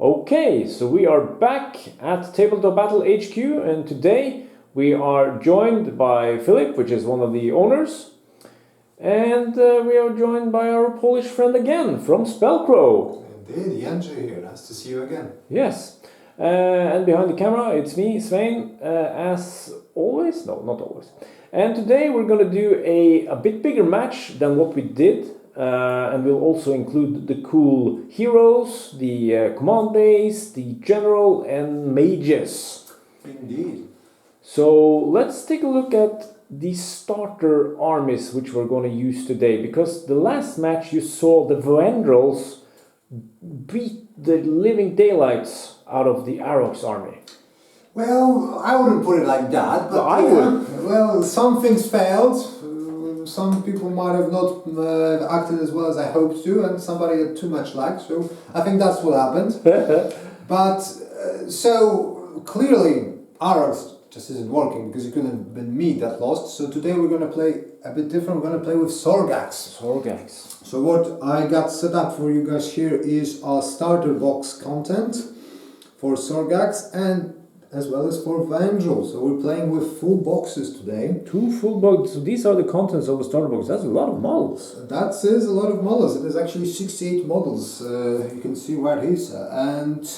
Okay, so we are back at Tabletop Battle HQ, and today we are joined by Filip, which is one of the owners, and we are joined by our Polish friend again from Spellcrow. Indeed, Jedrzej here. Nice to see you again. Yes, and behind the camera it's me, Svein, as always. No, not always. And today we're going to do a bit bigger match than what we did. And we'll also include the cool heroes, the command base, the general, and mages. Indeed. So let's take a look at the starter armies which we're going to use today, because the last match you saw the Vaendrals beat the living daylights out of the Sargox army. Well, I wouldn't put it like that, but Well, I would. Well, some things failed. Some people might have not acted as well as I hoped to, and somebody had too much luck. So I think that's what happened. But so clearly, Sargox just isn't working because it couldn't have been me that lost. So today we're going to play a bit different. We're going to play with Sargox. Sargox. So what I got set up for you guys here is our starter box content for Sargox and as well as for Vaendrals. So we're playing with full boxes today. 2 full boxes. So these are the contents of a starter box. That's a lot of models. That is a lot of models. It is actually 68 models. You can see right here. And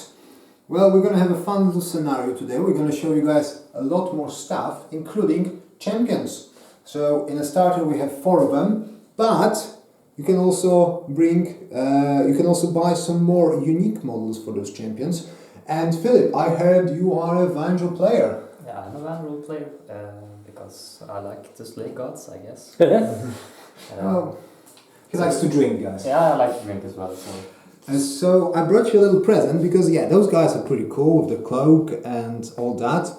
well, we're going to have a fun little scenario today. We're going to show you guys a lot more stuff, including champions. So in a starter we have 4 of them, but you can also buy some more unique models for those champions. And Filip, I heard you are a Vaendral player. Yeah, I'm a Vaendral player because I like to slay gods, I guess. Well, he likes to drink, guys. Yeah, I like to drink as well. So I brought you a little present because yeah, those guys are pretty cool with the cloak and all that.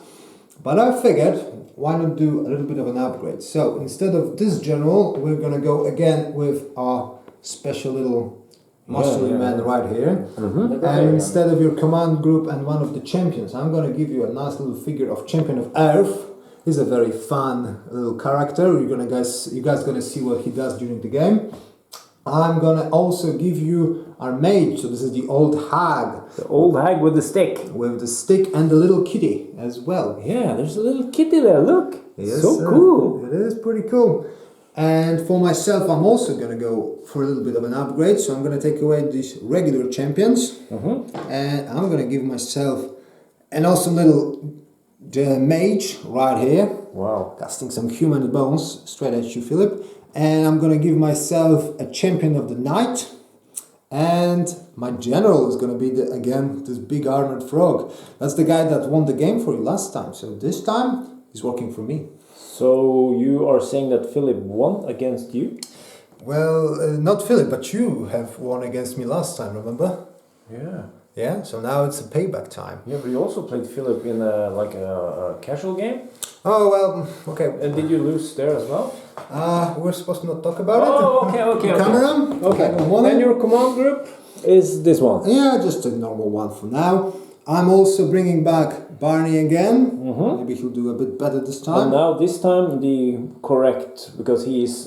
But I figured, why not do a little bit of an upgrade? So instead of this general, we're gonna go again with our special little mastery man right here. And instead of your command group and one of the champions, I'm going to give you a nice little figure of Champion of Earth. He's a very fun little character. You guys going to see what he does during the game. I'm going to also give you our mage. So this is the old hag. The old hag with the stick. With the stick and the little kitty as well. Yeah, there's a little kitty there, look. Yes, so cool. It is pretty cool. And for myself, I'm also going to go for a little bit of an upgrade. So I'm going to take away these regular champions. And I'm going to give myself an awesome little mage right here. Wow. Casting some human bones straight at you, Filip. And I'm going to give myself a champion of the night. And my general is going to be, again, this big armored frog. That's the guy that won the game for you last time. So this time, he's working for me. So you are saying that Filip won against you? Well, not Filip, but you have won against me last time, remember? Yeah. Yeah, so now it's a payback time. Yeah, but you also played Filip in a casual game? Oh, well, okay. And did you lose there as well? We're supposed to not talk about it. Oh, okay. Camera? Okay. And your command group is this one? Yeah, just a normal one for now. I'm also bringing back Barney again. Maybe he'll do a bit better this time. And now this time the correct, because he is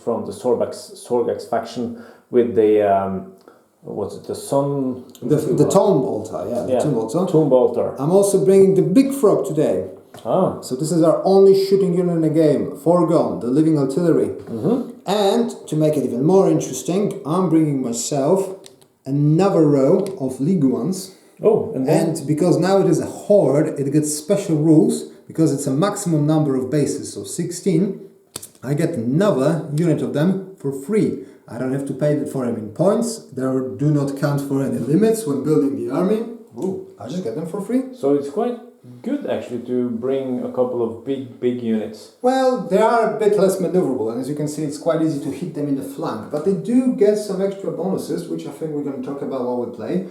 from the Sargox faction with the what's it? The sun. The Tomb Bolter, yeah. Tomb Bolter. Tomb Bolter. I'm also bringing the big frog today. Ah. So this is our only shooting unit in the game. Forgone, the living artillery. And to make it even more interesting, I'm bringing myself another row of Liguans. Oh, and because now it is a horde, it gets special rules because it's a maximum number of bases, so 16. I get another unit of them for free. I don't have to pay for them in points. They do not count for any limits when building the army. Ooh, I just get them for free. So it's quite good actually to bring a couple of big units. Well, they are a bit less maneuverable, and as you can see, it's quite easy to hit them in the flank. But they do get some extra bonuses, which I think we're going to talk about while we play.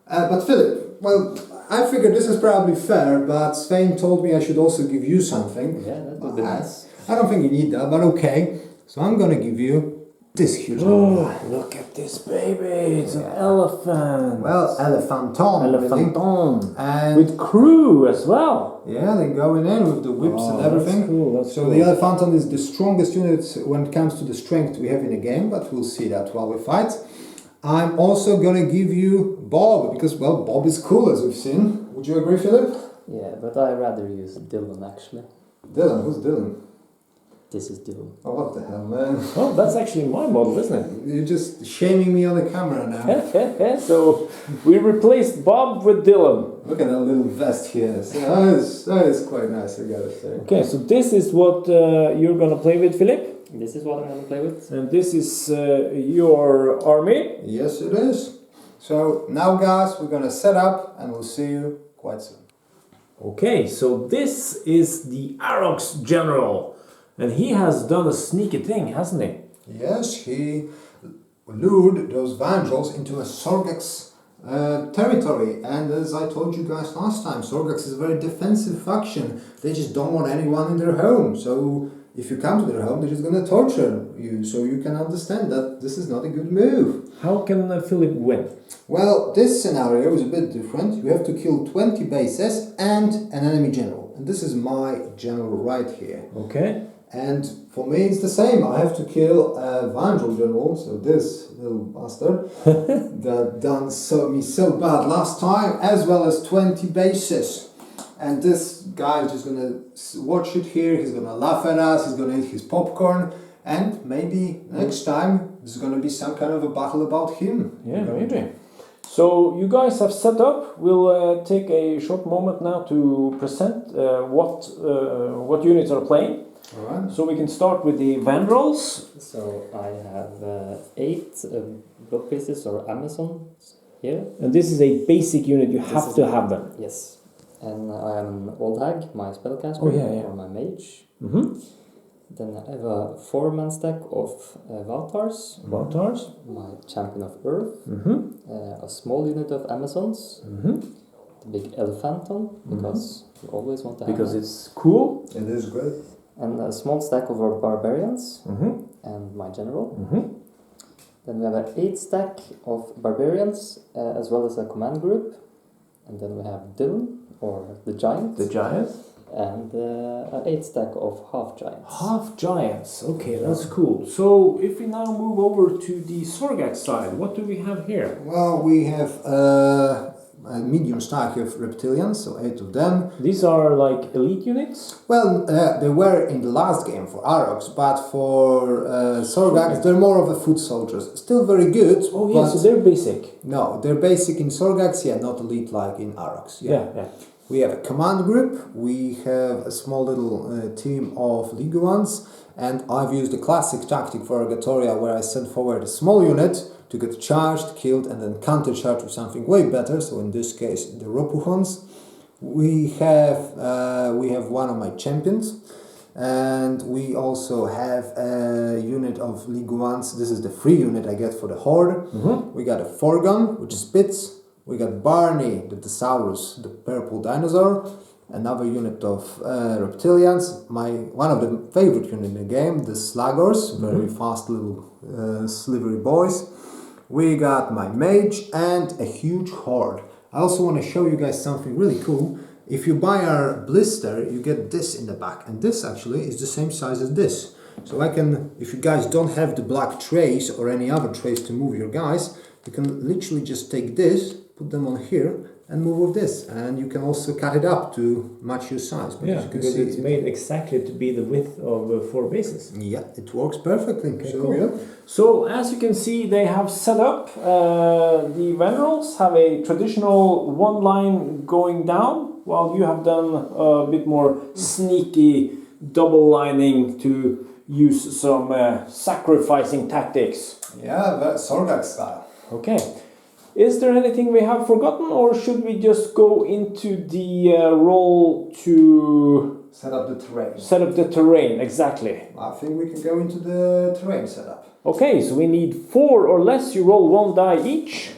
But Filip, well, I figured this is probably fair, but Svein told me I should also give you something. Yeah, that would be nice. I don't think you need that, but okay. So I'm going to give you this huge one. Look at this baby, it's an elephant. Well, Elephanton. And with crew as well. Yeah, they're going in with the whips and everything. That's cool, that's so cool. the Elephanton is the strongest unit when it comes to the strength we have in the game, but we'll see that while we fight. I'm also gonna give you Bob, because, well, Bob is cool, as we've seen. Would you agree, Philip? Yeah, but I rather use Dylan actually. Dylan, who's Dylan? This is Dylan. Oh, what the hell, man? Oh, that's actually my model, isn't it? You're just shaming me on the camera now. So we replaced Bob with Dylan. Look at that little vest here. So that is quite nice, I gotta say. Okay, so this is what you're gonna play with, Filip. This is what I'm gonna play with. And this is your army. Yes, it is. So now, guys, we're gonna set up and we'll see you quite soon. Okay, so this is the Argatoria general. And he has done a sneaky thing, hasn't he? Yes, he lured those Vaendrals into a Sargox territory. And as I told you guys last time, Sargox is a very defensive faction. They just don't want anyone in their home. So if you come to their home, they're just going to torture you. So you can understand that this is not a good move. How can Filip win? Well, this scenario is a bit different. You have to kill 20 bases and an enemy general. And this is my general right here. Okay. And for me it's the same. I have to kill a Vaendral general, so this little bastard that done me so bad last time, as well as 20 bases. And this guy is just gonna watch it here, he's gonna laugh at us, he's gonna eat his popcorn, and maybe next time there's gonna be some kind of a battle about him. Yeah, maybe. So you guys have set up. We'll take a short moment now to present what units are playing. Alright. So we can start with the Vaendrals. So I have 8 block pieces or Amazons here. And this is a basic unit, you have to have them. Yes. And I am an old hag, my spellcaster, or my mage. Mm-hmm. Then I have a 4-man stack of Vaendrals, my champion of earth, a small unit of Amazons, the big Elephanton, because you always want to have Because that. it's cool. It is great. And a small stack of our barbarians and my general. Then we have an 8 stack of barbarians as well as a command group. And then we have Dylan, or the giant. The giant. And an 8 stack of half giants. Half giants. Okay, that's cool. So if we now move over to the Sargox side, what do we have here? Well, we have a medium stack of reptilians, so 8 of them. These are like elite units? Well, they were in the last game for Arrox, but for Sargox, they're more of a foot soldiers. Still very good. Oh yeah, so they're basic. No, they're basic in Sargox, yeah, not elite like in Arrox. Yeah. We have a command group, we have a small little team of Liguans, and I've used the classic tactic for Argatoria where I send forward a small unit to get charged, killed, and then counter-charged with something way better, so in this case the Ropuchons. We have one of my champions, and we also have a unit of Liguans. This is the free unit I get for the Horde. We got a Forgun, which spits. We got Barney, the Thesaurus, the purple dinosaur. Another unit of reptilians. One of the favorite units in the game, the Slagors, very fast little slivery boys. We got my mage and a huge horde. I also want to show you guys something really cool. If you buy our blister, you get this in the back, and this actually is the same size as this. So I can, if you guys don't have the black trays or any other trays to move your guys, you can literally just take this, put them on here, and move with this, and you can also cut it up to match your size. But Yeah, as you can because see, it's made exactly to be the width of 4 bases. Yeah, it works perfectly. Okay, so, cool. yeah. So as you can see, they have set up, the Vaendrals have a traditional one line going down, while you have done a bit more sneaky double lining to use some sacrificing tactics. Yeah, that Sargox style. Okay. Is there anything we have forgotten, or should we just go into the role to Set up the terrain. set up the terrain? Exactly. I think we can go into the terrain setup. Okay, so we need 4 or less. You roll 1 die each.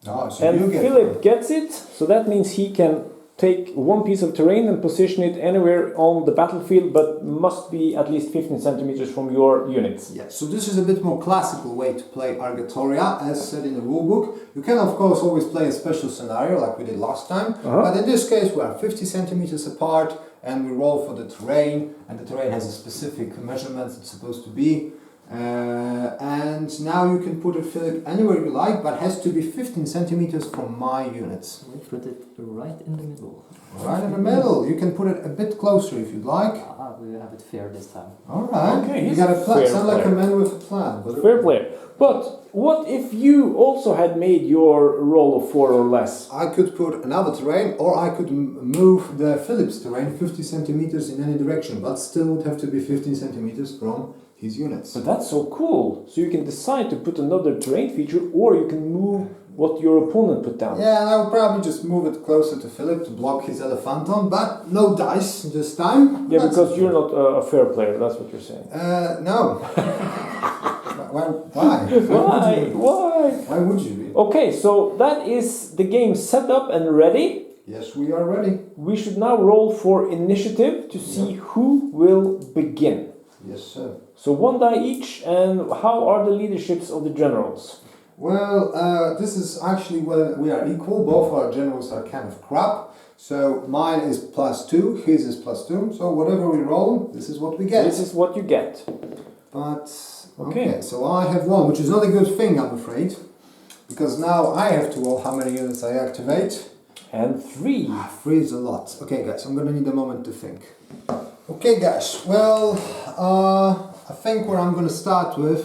Oh, so And you get Filip gets it, so that means he can take 1 piece of terrain and position it anywhere on the battlefield, but must be at least 15 centimeters from your units. Yeah, so this is a bit more classical way to play Argatoria, as said in the rulebook. You can of course always play a special scenario like we did last time, but in this case we are 50 centimeters apart and we roll for the terrain, and the terrain has a specific measurement it's supposed to be. And now you can put it, Philip, anywhere you like, but has to be 15 centimeters from my units. We put it right in the middle. Right in the middle. You can put it a bit closer if you'd like. Ah, we have it fair this time. Alright. Okay, You he's got a plan. fair Sound like a player. man with a plan. But Fair player. But what if you also had made your roll of 4 or less? I could put another terrain, or I could move the Philip's terrain 50 centimeters in any direction, but still would have to be 15 centimeters from his units. But that's so cool. So you can decide to put another terrain feature, or you can move what your opponent put down. Yeah, and I would probably just move it closer to Philip to block his Elephanton, but no dice this time. Yeah, That's because okay. you're not a fair player. That's what you're saying. No. Why? Why? Why? Why would you be? Okay, so that is the game set up and ready. Yes, we are ready. We should now roll for initiative to see who will begin. Yes, sir. So 1 die each, and how are the leaderships of the generals? Well, this is actually where we are equal. Both our generals are kind of crap. So mine is +2, his is +2. So whatever we roll, this is what we get. This is what you get. But Okay. okay, so I have 1, which is not a good thing, I'm afraid, because now I have to roll how many units I activate. And 3. 3 is a lot. Okay, guys, I'm gonna need a moment to think. Okay, guys. Well, I think where I'm gonna start with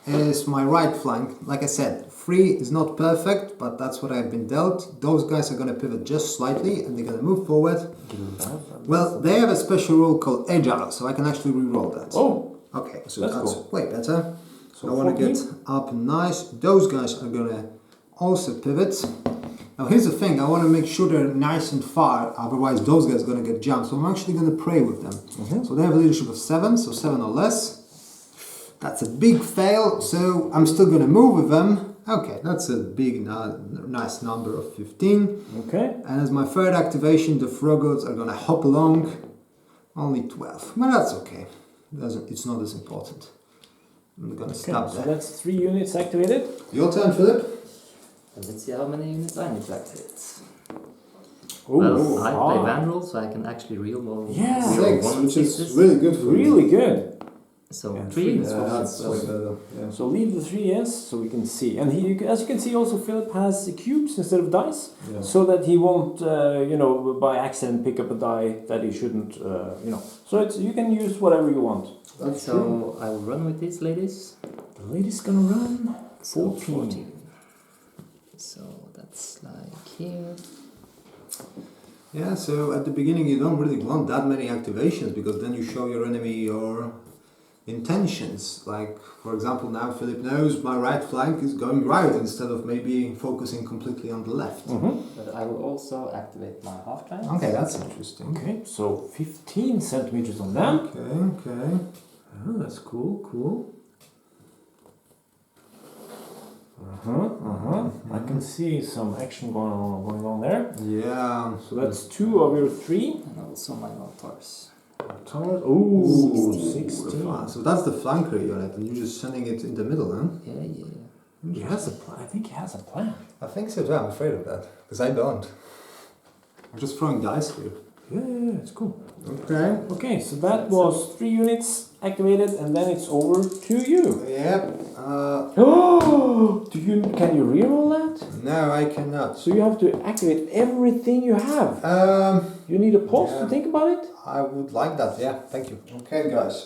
is my right flank. Like I said, 3 is not perfect, but that's what I've been dealt. Those guys are gonna pivot just slightly, and they're gonna move forward. Well, they have a special rule called agile, so I can actually re-roll that. Oh, Okay, so That's that's cool. way better. so I want to 14. get up nice. Those guys are gonna also pivot. Now here's the thing, I want to make sure they're nice and far, otherwise those guys are gonna get jumped. So I'm actually gonna pray with them. So they have a leadership of 7, so 7 or less. That's a big fail, so I'm still gonna move with them. Okay, that's a big, nice number of 15. Okay. And as my third activation, the Froggods are gonna hop along. Only 12, but that's okay. It's not as important. I'm gonna stop So there. that's 3 units activated. Your turn, Philip. And let's see how many units I need to activate. Ooh, Well, I play wow. Vaendrals, so I can actually roll Yeah. roll 6, one which is pieces. really good for you. Really good. So Yeah, 3 units. Yeah, for that's way pieces. better. Yeah. So leave the 3, yes, so we can see. And as you can see, also Philip has cubes instead of dice, Yeah. so that he won't, by accident pick up a die that he shouldn't, So you can use whatever you want. That's So true. I will run with these ladies. The lady's gonna run So 14. So that's like here. Yeah, so at the beginning you don't really want that many activations because then you show your enemy your intentions. Like, for example, now Philip knows my right flank is going right instead of maybe focusing completely on the left. But I will also activate my half giant. Okay, that's interesting. Okay, so 15 centimeters on them. Okay. Oh, that's cool. I can see some action going on there. Yeah. So that's 2 of your 3. And also my altars. Ooh, 16. 16. So that's the flanker unit, and you're just sending it in the middle, huh? Yeah. He has a plan. I think he has a plan. I think so too. I'm afraid of that because I don't. I'm just throwing dice here. Yeah, it's cool. Okay. Okay, so that was 3 units activated, and then it's over to you. Yep. Oh, can you reroll that? No, I cannot. So you have to activate everything you have. You need a pause Yeah. to think about it. I would like that. Yeah, thank you. Okay, guys.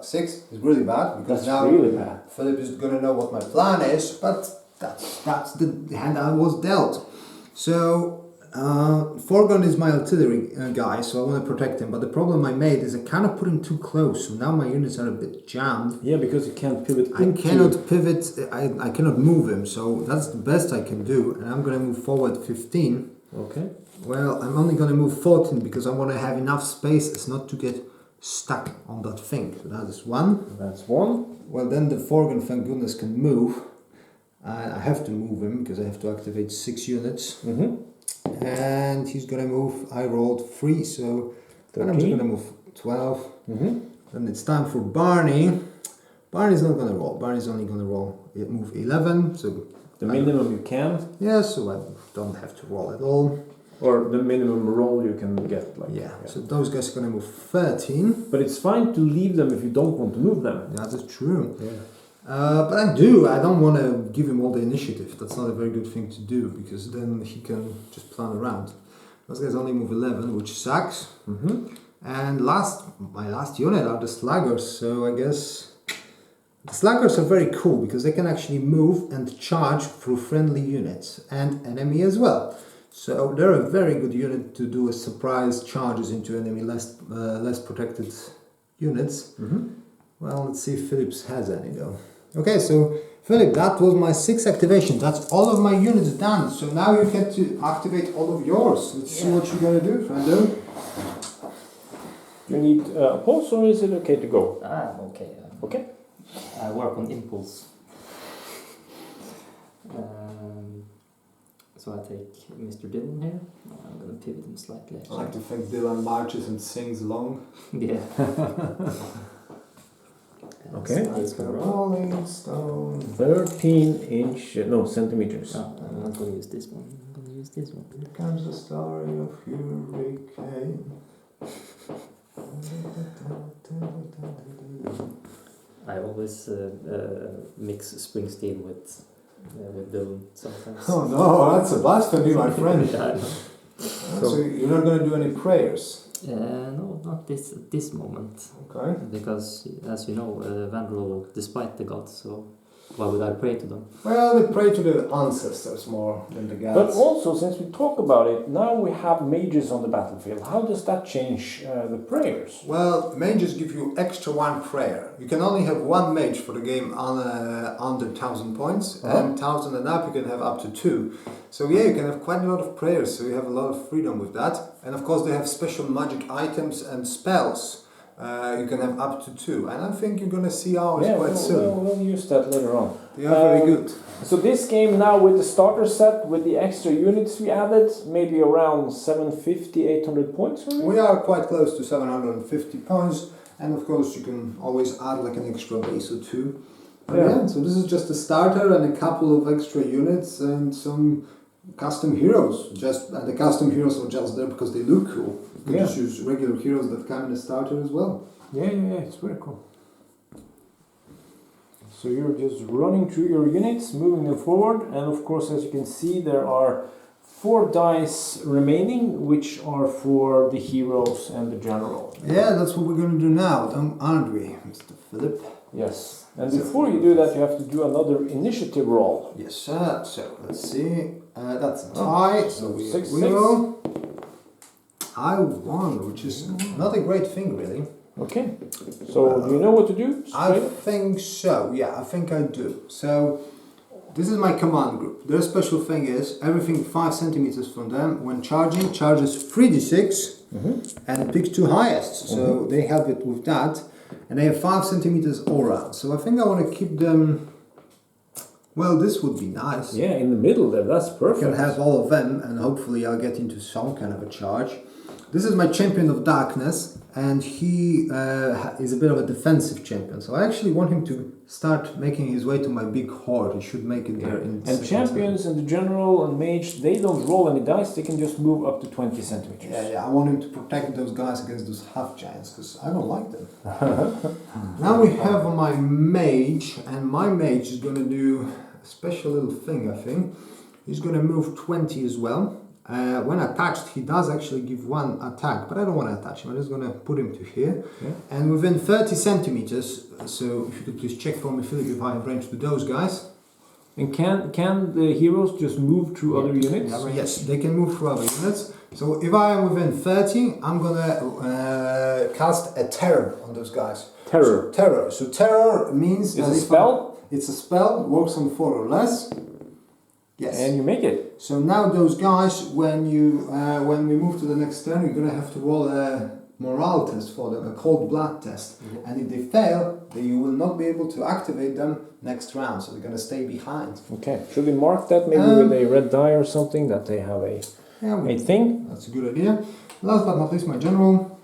6 is really bad because That's now really bad. Philip is gonna know what my plan is, but that's the hand I was dealt. So Forgon is my artillery guy, so I want to protect him. But the problem I made is I kind of put him too close, so now my units are a bit jammed. Yeah, because you can't pivot. I cannot pivot. I cannot move him, so that's the best I can do. And I'm gonna move forward 15. Okay. Well, I'm only gonna move 14 because I want to have enough space as not to get stuck on that thing. So that is 1. That's 1. Well, then the Forgon, thank goodness, can move. I have to move him because I have to activate 6 units. And he's gonna move. I rolled 3, so then I'm just 13. gonna move 12. Then it's time for Barney. Barney's not gonna roll. Barney's only gonna move 11. So The minimum you can, yeah, so I don't have to roll at all. or the minimum roll you can get. Like Yeah. So those guys are gonna move 13. But it's fine to leave them if you don't want to move them. That is true. Yeah. But I don't want to give him all the initiative. That's not a very good thing to do, because then he can just plan around. Those guys only move 11, which sucks. And my last unit are the sluggers, so I guess the sluggers are very cool because they can actually move and charge through friendly units and enemy as well. So they're a very good unit to do a surprise charges into enemy less protected units. Well, let's see if Filip's has any though. Okay, so Filip, that was my 6 activation. That's all of my units done. So now you get to activate all of yours. Let's see what you're gonna do, friendo. You need a pulse, or is it okay to go? I'm okay. Okay. I work on impulse. So I take Mr. Dylan here. I'm gonna pivot him slightly. I like to think Dylan marches and sings along. Yeah. Okay. Rolling stone. 13-inch, no, centimeters. I'm not gonna use this one. I'm gonna use this one. Here comes the story of Hurricane. I always mix Springsteen with Dylan sometimes. Oh no, that's a blasphemy, my friend. Yeah, I know. So you're not going to do any prayers? No, not at this moment. Okay. Because, as you know, Vaendrals despite the gods, so why would I pray to them? Well, they pray to the ancestors more than the gods. But also, since we talk about it, now we have mages on the battlefield. How does that change the prayers? Well, mages give you extra 1 prayer. You can only have 1 mage for the game under 1,000 points, and 1,000 and up you can have up to 2. So yeah, you can have quite a lot of prayers, so you have a lot of freedom with that. And of course they have special magic items and spells. You can have up to 2, and I think you're gonna see ours quite soon. We'll use that later on. They are very good. So this game now with the starter set, with the extra units we added, maybe around 750, 800 points maybe? We are quite close to 750 points, and of course you can always add like an extra base or 2. Yeah, so this is just a starter and a couple of extra units and some custom heroes. The custom heroes are just there because they look cool. You can just use regular heroes that come in a starter as well. Yeah, it's very cool. So you're just running through your units, moving them forward, and of course, as you can see, there are 4 dice remaining, which are for the heroes and the general. Yeah, that's what we're going to do now, aren't we, Mr. Filip? Yes. And before you do that, you have to do another initiative roll. Yes, sir. So let's see. That's a tie. So we 6, will. I won, which is not a great thing, really. Okay. So do you know what to do? I think so. Yeah, I think I do. So this is my command group. Their special thing is everything 5 centimeters from them when charging charges 3d6 and pick 2 highest. So they have it with that, and they have 5 centimeters all around. So I think I want to keep them. Well, this would be nice. Yeah, in the middle there. That's perfect. I can have all of them, and hopefully I'll get into some kind of a charge. This is my champion of darkness, and he is a bit of a defensive champion. So I actually want him to start making his way to my big horde. He should make it there in And champions and the general and mage, they don't roll any dice. They can just move up to 20 centimeters. Yeah, I want him to protect those guys against those half giants, because I don't like them. Now we have my mage, and my mage is going to do a special little thing, I think. He's going to move 20 as well. When attached, he does actually give 1 attack, but I don't want to attach him. I'm just going to put him to here. Yeah. And within 30 centimeters, so if you could please check for me, Filip, if I have range to those guys. And can the heroes just move through other units? Yes, they can move through other units. So if I am within 30, I'm going to cast a terror on those guys. Terror? Terror. So terror means... It's a spell? It's a spell, works on 4 or less. Yes. And you make it. So now those guys, when we move to the next turn, you're going to have to roll a morale test for them, a cold blood test. And if they fail, then you will not be able to activate them next round. So they're going to stay behind. Okay. Should we mark that maybe with a red die or something, that they have a thing? That's a good idea. Last but not least, my general.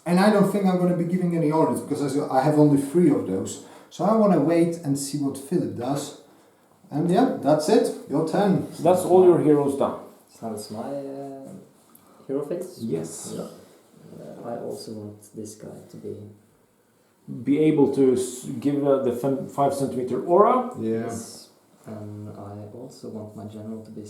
And I don't think I'm going to be giving any orders, because I have only 3 of those. So I want to wait and see what Filip does. And yeah, that's it. Your turn. So that's all your heroes done. Sounds my hero phase? Yes. I also want this guy to be be able to give the 5 centimeter aura. Yeah. Yes. And I also want my general to be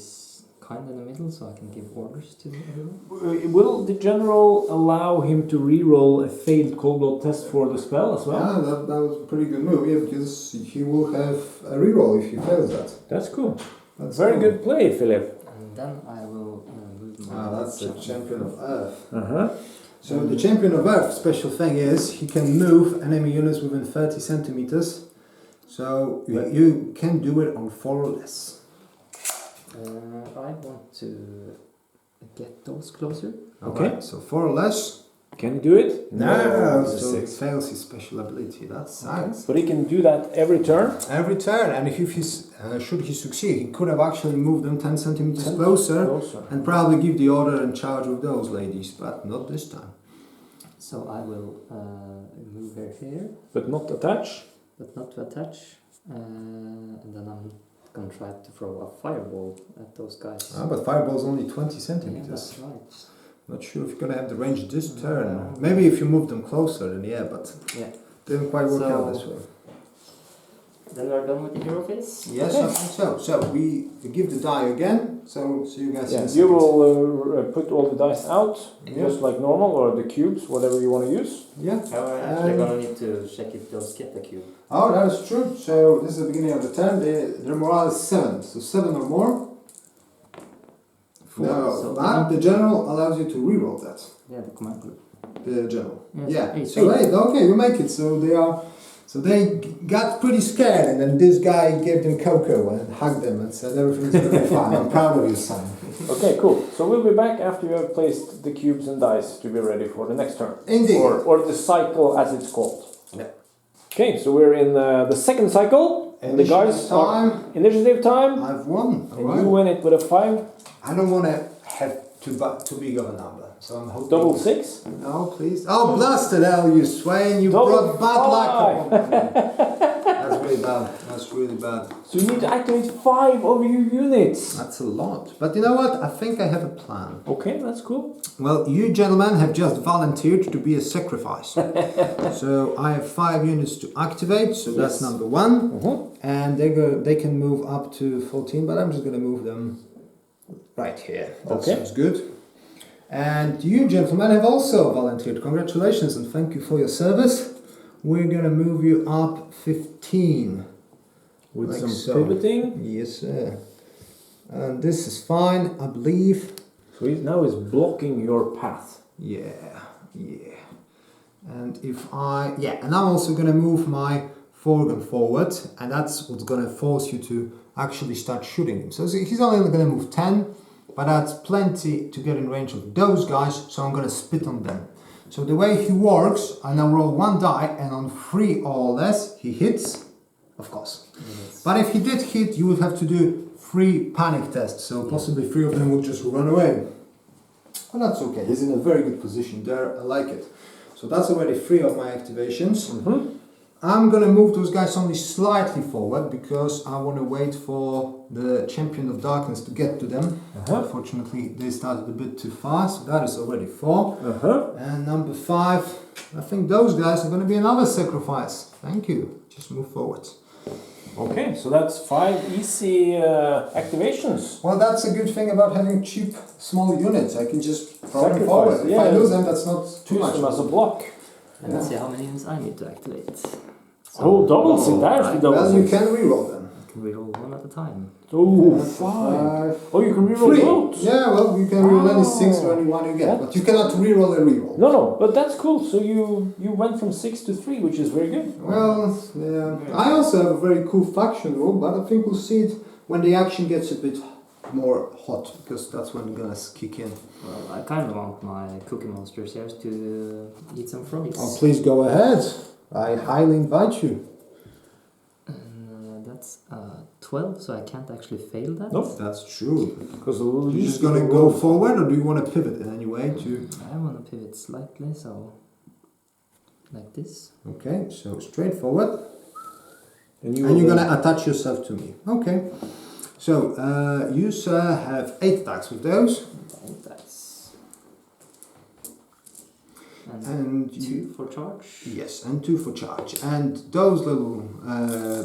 kind in the middle, so I can give orders to everyone. Will the general allow him to reroll a failed cold blood test for the spell as well? Yeah, that was a pretty good move. Yeah, because he will have a reroll if he fails that. That's cool. That's Very cool. good play, Filip. And then I will move my... That's the champion of Earth. Uh-huh. So the champion of Earth special thing is he can move enemy units within 30 centimeters. So you can do it on 4 or less. I want to get those closer. Okay. Alright, so 4 or less. Can he do it? No, it's a so it 6. fails his special ability. That's science. But he can do that every turn. Every turn, and if he's should he succeed, he could have actually moved them 10 centimeters closer and probably give the order and charge with those ladies, but not this time. So I will move her here, But not attach. but not to attach. And then I'm gonna try to throw a fireball at those guys. But fireball's only 20 Yeah, centimeters. that's right. Not sure if you're gonna have the range this turn. Maybe if you move them closer, then yeah, but Yeah. didn't quite work So- out this way. Then we're done with the hero phase. Yes, I think so. So we give the die again. So you guys. Yeah, in a you second. will put all the dice out, Yeah. just like normal, or the cubes, whatever you want to use. Yeah. We're actually gonna need to check if those get the cube. Oh, that is true. So this is the beginning of the turn. The morale is 7. So 7 or more. Four. No, So- but the general allows you to reroll that. Yeah, the command group. The general. Yes, Yeah. eight. So 8. Okay, you make it. So they are. So they got pretty scared, and then this guy gave them cocoa and hugged them and said everything's gonna be fine. I'm proud of you, son. Okay, cool. So we'll be back after you have placed the cubes and dice to be ready for the next turn. Indeed. Or the cycle as it's called. Yeah. Okay, so we're in the second cycle. And the guys Initiative time. initiative time. I've won. And Alright. you win it with a 5. I don't want to have too big of a number, so I'm hoping. Double 6. No, please. Oh, blasted hell, you Swain! You Double brought bad luck upon 5. me. That's really bad. That's really bad. So you need to activate 5 of your units. That's a lot. But you know what? I think I have a plan. Okay, that's cool. Well, you gentlemen have just volunteered to be a sacrifice. So I have 5 units to activate. So that's Yes. number 1. Mhm. And they can move up to 14, but I'm just going to move them right here. That Okay. sounds good. And you gentlemen have also volunteered. Congratulations and thank you for your service. We're going to move you up 15. With Like some so. pivoting. Yes, sir. And this is fine, I believe. So he now is blocking your path. Yeah. And and I'm also going to move my Forgan forward, and that's what's going to force you to actually start shooting him. So he's only going to move 10, but that's plenty to get in range of those guys, so I'm going to spit on them. So the way he works, I now roll 1 die, and on 3 or less, he hits, of course. Yes. But if he did hit, you would have to do 3 panic tests, so possibly 3 of them would just run away. But that's okay, he's in a very good position there, I like it. So that's already 3 of my activations. Mm-hmm. I'm gonna move those guys only slightly forward because I want to wait for the Champion of Darkness to get to them. Unfortunately, they started a bit too fast, so that is already 4. And number 5, I think those guys are going to be another sacrifice. Thank you. Just move forward. Okay, so that's 5 easy activations. Well, that's a good thing about having cheap, small units. I can just throw them Sacrifice, forward. yeah. If I lose them, that's not too Use much. them as a block. And let's see how many units I need to activate. Oh, double six. There's the double Well, you six. can reroll them. Can we roll one at a time? Oh, That's a 5. Oh, you can reroll 3. both. Yeah, well, you can reroll any 6 or any 1 you get, but you cannot reroll a reroll. No, but that's cool. So you went from 6 to 3, which is very good. Well, yeah. I also have a very cool faction rule, but I think we'll see it when the action gets a bit more hot, because that's when it's gonna kick in. Well, I kind of want my Cookie Monsters here to eat some froggies. Oh, please go ahead. I highly invite you. And that's 12, so I can't actually fail that. Nope. That's true. Because You're just gonna go forward, or do you want to pivot in any way to? I want to pivot slightly, so like this. Okay, so straight forward, And and you're gonna attach yourself to me. Okay. So you sir have 8 attacks with those. And that's And 2 for charge. Yes, and 2 for charge. And those little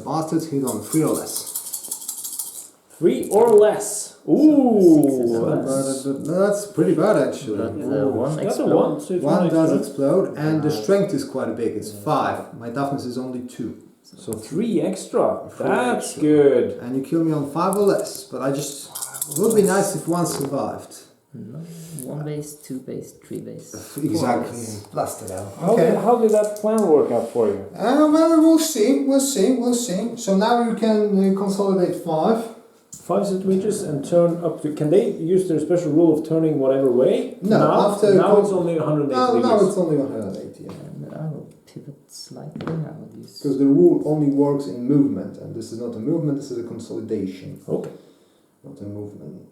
bastards hit on 3 or less. 3 or less. Ooh, That's pretty bad actually. But one that's a explode. 1. So it's One does extra. explode, and the strength is quite big. It's 5. My toughness is only 2. So 3 extra. 3 That's extra. good. And you kill me on 5 or less. But it would be nice if one survived. No, 1 base, 2 base, 3 base. Exactly. Blasted out. How did that plan work out for you? Well, we'll see. So now you can consolidate 5. 5 set reaches and turn up to. Can they use their special rule of turning whatever way? No, now it's only 180 Now degrees. it's only 180. Yeah. And I will pivot slightly. I will use. Because the rule only works in movement, and this is not a movement. This is a consolidation, Okay. not a movement.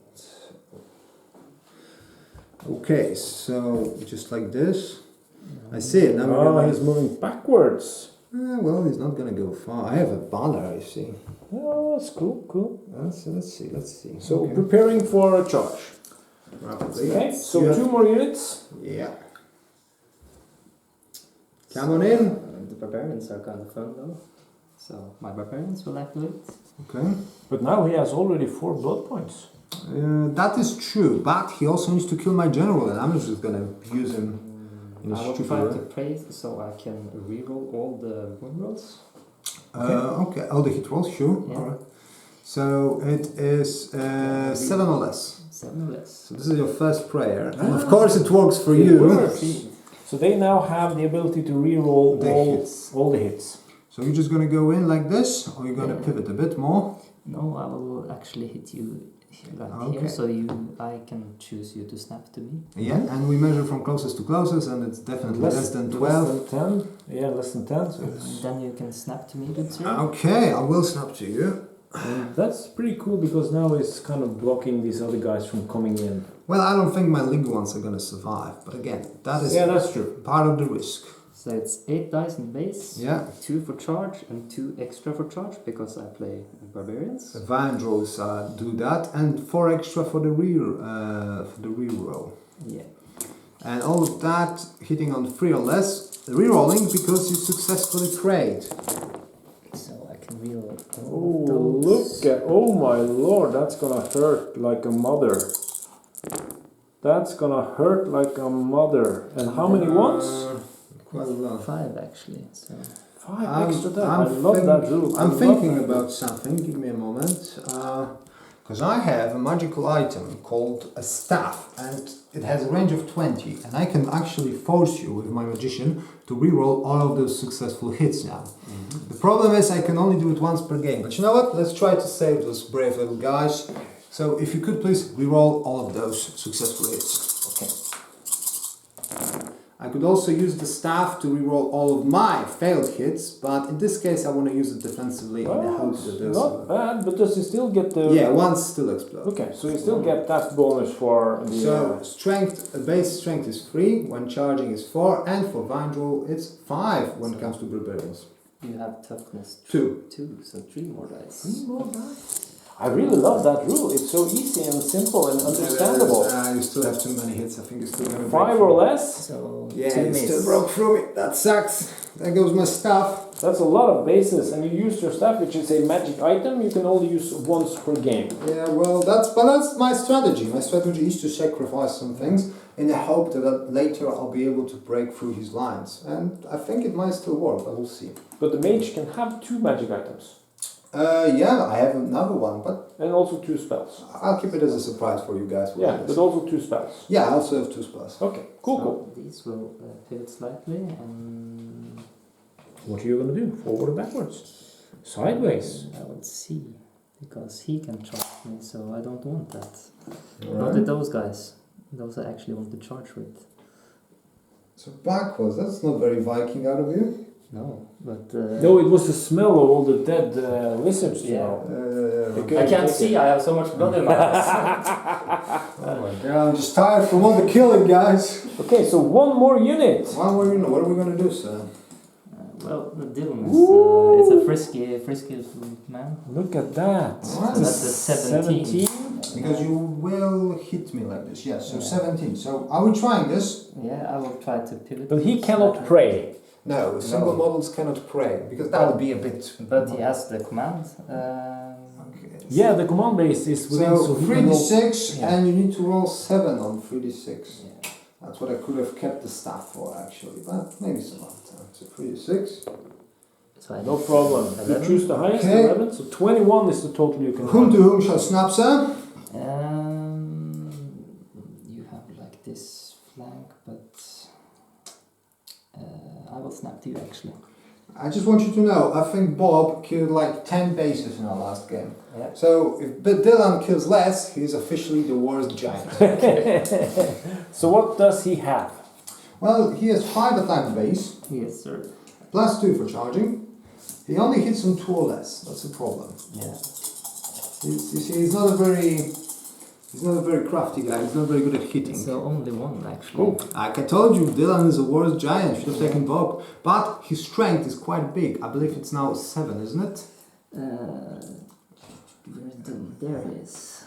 Okay, so just like this. I see it. Now we're He's moving backwards. well, he's not gonna go far. I have a banner, you see. Oh, that's cool. Let's see. So Okay. preparing for a charge. Rapidly. Okay, so You 2 more units. Yeah. Come on in. The barbarians are kind of fun though. So my barbarians will activate. Okay. But now he has already 4 blood points. That is true, but he also needs to kill my general, and I'm just gonna use him in a I will stupid try way. to pray so I can reroll all the wound rolls. Okay, all the hit rolls, sure. Yeah. Alright. So it is 7 or less. 7 or less. So this is your first prayer. And of course it works for you. So they now have the ability to reroll all the hits. So you're just gonna go in like this, or you're gonna pivot a bit more. No, I will actually hit you Okay. here, so I can choose you to snap to me. Yeah, and we measure from closest to closest, and it's definitely less than 12. Less than 10. Yeah, less than 10. So it's, Then you can snap to me, Jedrzej. Okay, I will snap to you. and that's pretty cool because now it's kind of blocking these other guys from coming in. Well, I don't think my legal ones are gonna survive, but again, that is that's true. part of the risk. So it's 8 dice in base, Yeah. 2 for charge and 2 extra for charge because I play barbarians. The Vaendrals do that, and 4 extra for the rear roll. Yeah. And all of that hitting on 3 or less, rerolling because you successfully prayed. So I can reroll Oh, all those. look at. Oh my lord, that's gonna hurt like a mother. That's gonna hurt like a mother. And how many ones? Quite a lot. 5 actually. So 5 extra die. I love that rule. I'm thinking about something. Give me a moment. Because I have a magical item called a staff, and it has a range of 20, and I can actually force you with my magician to reroll all of those successful hits now. The problem is I can only do it once per game, but you know what? Let's try to save those brave little guys. So if you could please reroll all of those successful hits. okay. I could also use the staff to reroll all of my failed hits, but in this case I want to use it defensively in the Well, hope that there's... not bad, but does he still get the... Yeah, one still explodes. Okay, so you still get that bonus for the... So strength, base strength is 3, when charging is 4, and for Vaendral it's 5 when it comes to barbarians. You have toughness 2. 2, so 3 more dice. 3 more dice. I really love that rule. It's so easy and simple and understandable. You still have too many hits. I think you're still going to 5 or less. So Yeah, 2 you miss. still broke through me. That sucks. There goes my stuff. That's a lot of bases, and you use your staff, which is a magic item. You can only use once per game. Yeah, well, that's my strategy. My strategy is to sacrifice some things in the hope that later I'll be able to break through his lines. And I think it might still work, but we'll see. But the mage can have 2 magic items. Yeah, I have another one, but And also 2 spells. I'll keep it as a surprise for you guys. Yeah, but also 2 spells. Yeah, I also have 2 spells. Okay, cool, So cool. these will pivot slightly and What are you going to do? Forward or backwards? Sideways? I will see. Because he can charge me, so I don't want that. Not Alright. with those guys. Those I actually want to charge with. So backwards, that's not very Viking out of you. No, but... No, it was the smell of all the dead lizards, you Yeah. know. Yeah. I can't see, I have so much blood in my eyes. Oh my god, I'm just tired from all the killing, guys. Okay, so 1 more unit. One more, you know, what are we gonna do, sir? Well, the Dylan is it's a frisky little man. Look at that. So that's a 17. because you will hit me like this. Yes, so 17. So are we trying this? Yeah, I will try to pivot. But he cannot pray. No, single models cannot pray because that would be a bit. But he has the command. Okay. Yeah, the command base is within. So he can roll- 3d6, yeah. and you need to roll 7 on 3d6. Yeah. That's what I could have kept the staff for actually, but maybe some other time. So 3d6. So I No problem. You 11. choose the highest, Okay. 11. So 21 is the total you can Whom run. to whom shall snap, sir? You have like this flank, but I will snap to you actually. I just want you to know, I think Bob killed like 10 bases in our last game. Yeah. So if Dylan kills less, he's officially the worst giant. So what does he have? Well, he has 5 attack base, Yes, sir. plus 2 for charging. He only hits on 2 or less. That's a problem. Yeah. You see, he's not a very crafty guy. He's not very good at hitting. So only one actually. Like I told you, Dylan is the worst giant. Should have taken Bob, but his strength is quite big. I believe it's now 7, isn't it? There it is.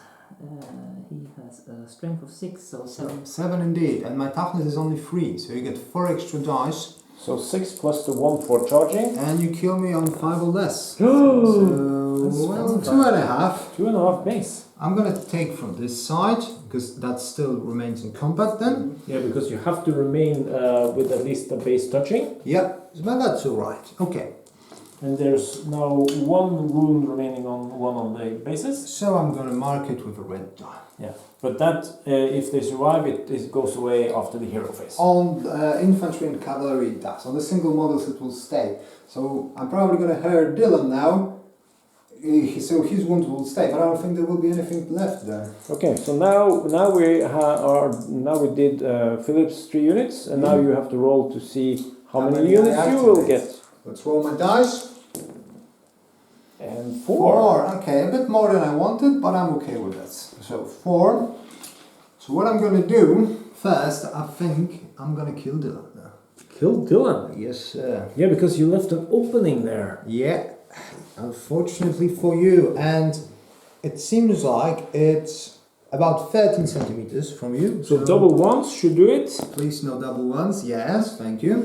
He has a strength of 6, so 7. 7 indeed, and my toughness is only 3, so you get 4 extra dice, So 6 plus the 1 for charging. and you kill me on 5 or less. That's Well, 2.5. 2.5 base. I'm gonna take from this side because that still remains in combat then. Yeah, because you have to remain with at least the base touching. Yep, but that's alright. Okay, And there's now 1 wound remaining on one of the bases. so I'm gonna mark it with a red die. Yeah, but that, if they survive, it goes away after the hero phase. On infantry and cavalry it does. On the single models it will stay. So I'm probably gonna hurt Dylan now. So his wound will stay, but I don't think there will be anything left there. Okay, so now we did Filip's 3 units, and now you have to roll to see how many many I units you will activate. get. Let's roll my dice. And 4. Okay, a bit more than I wanted, but I'm okay with that. So 4. So what I'm gonna do first, I think I'm gonna kill Dylan now. Kill Dylan. Yes, sir. Yeah, because you left an opening there. Yeah, unfortunately for you, and it seems like it's about 13 centimeters from you. So double ones should do it. Please no double ones. Yes, thank you.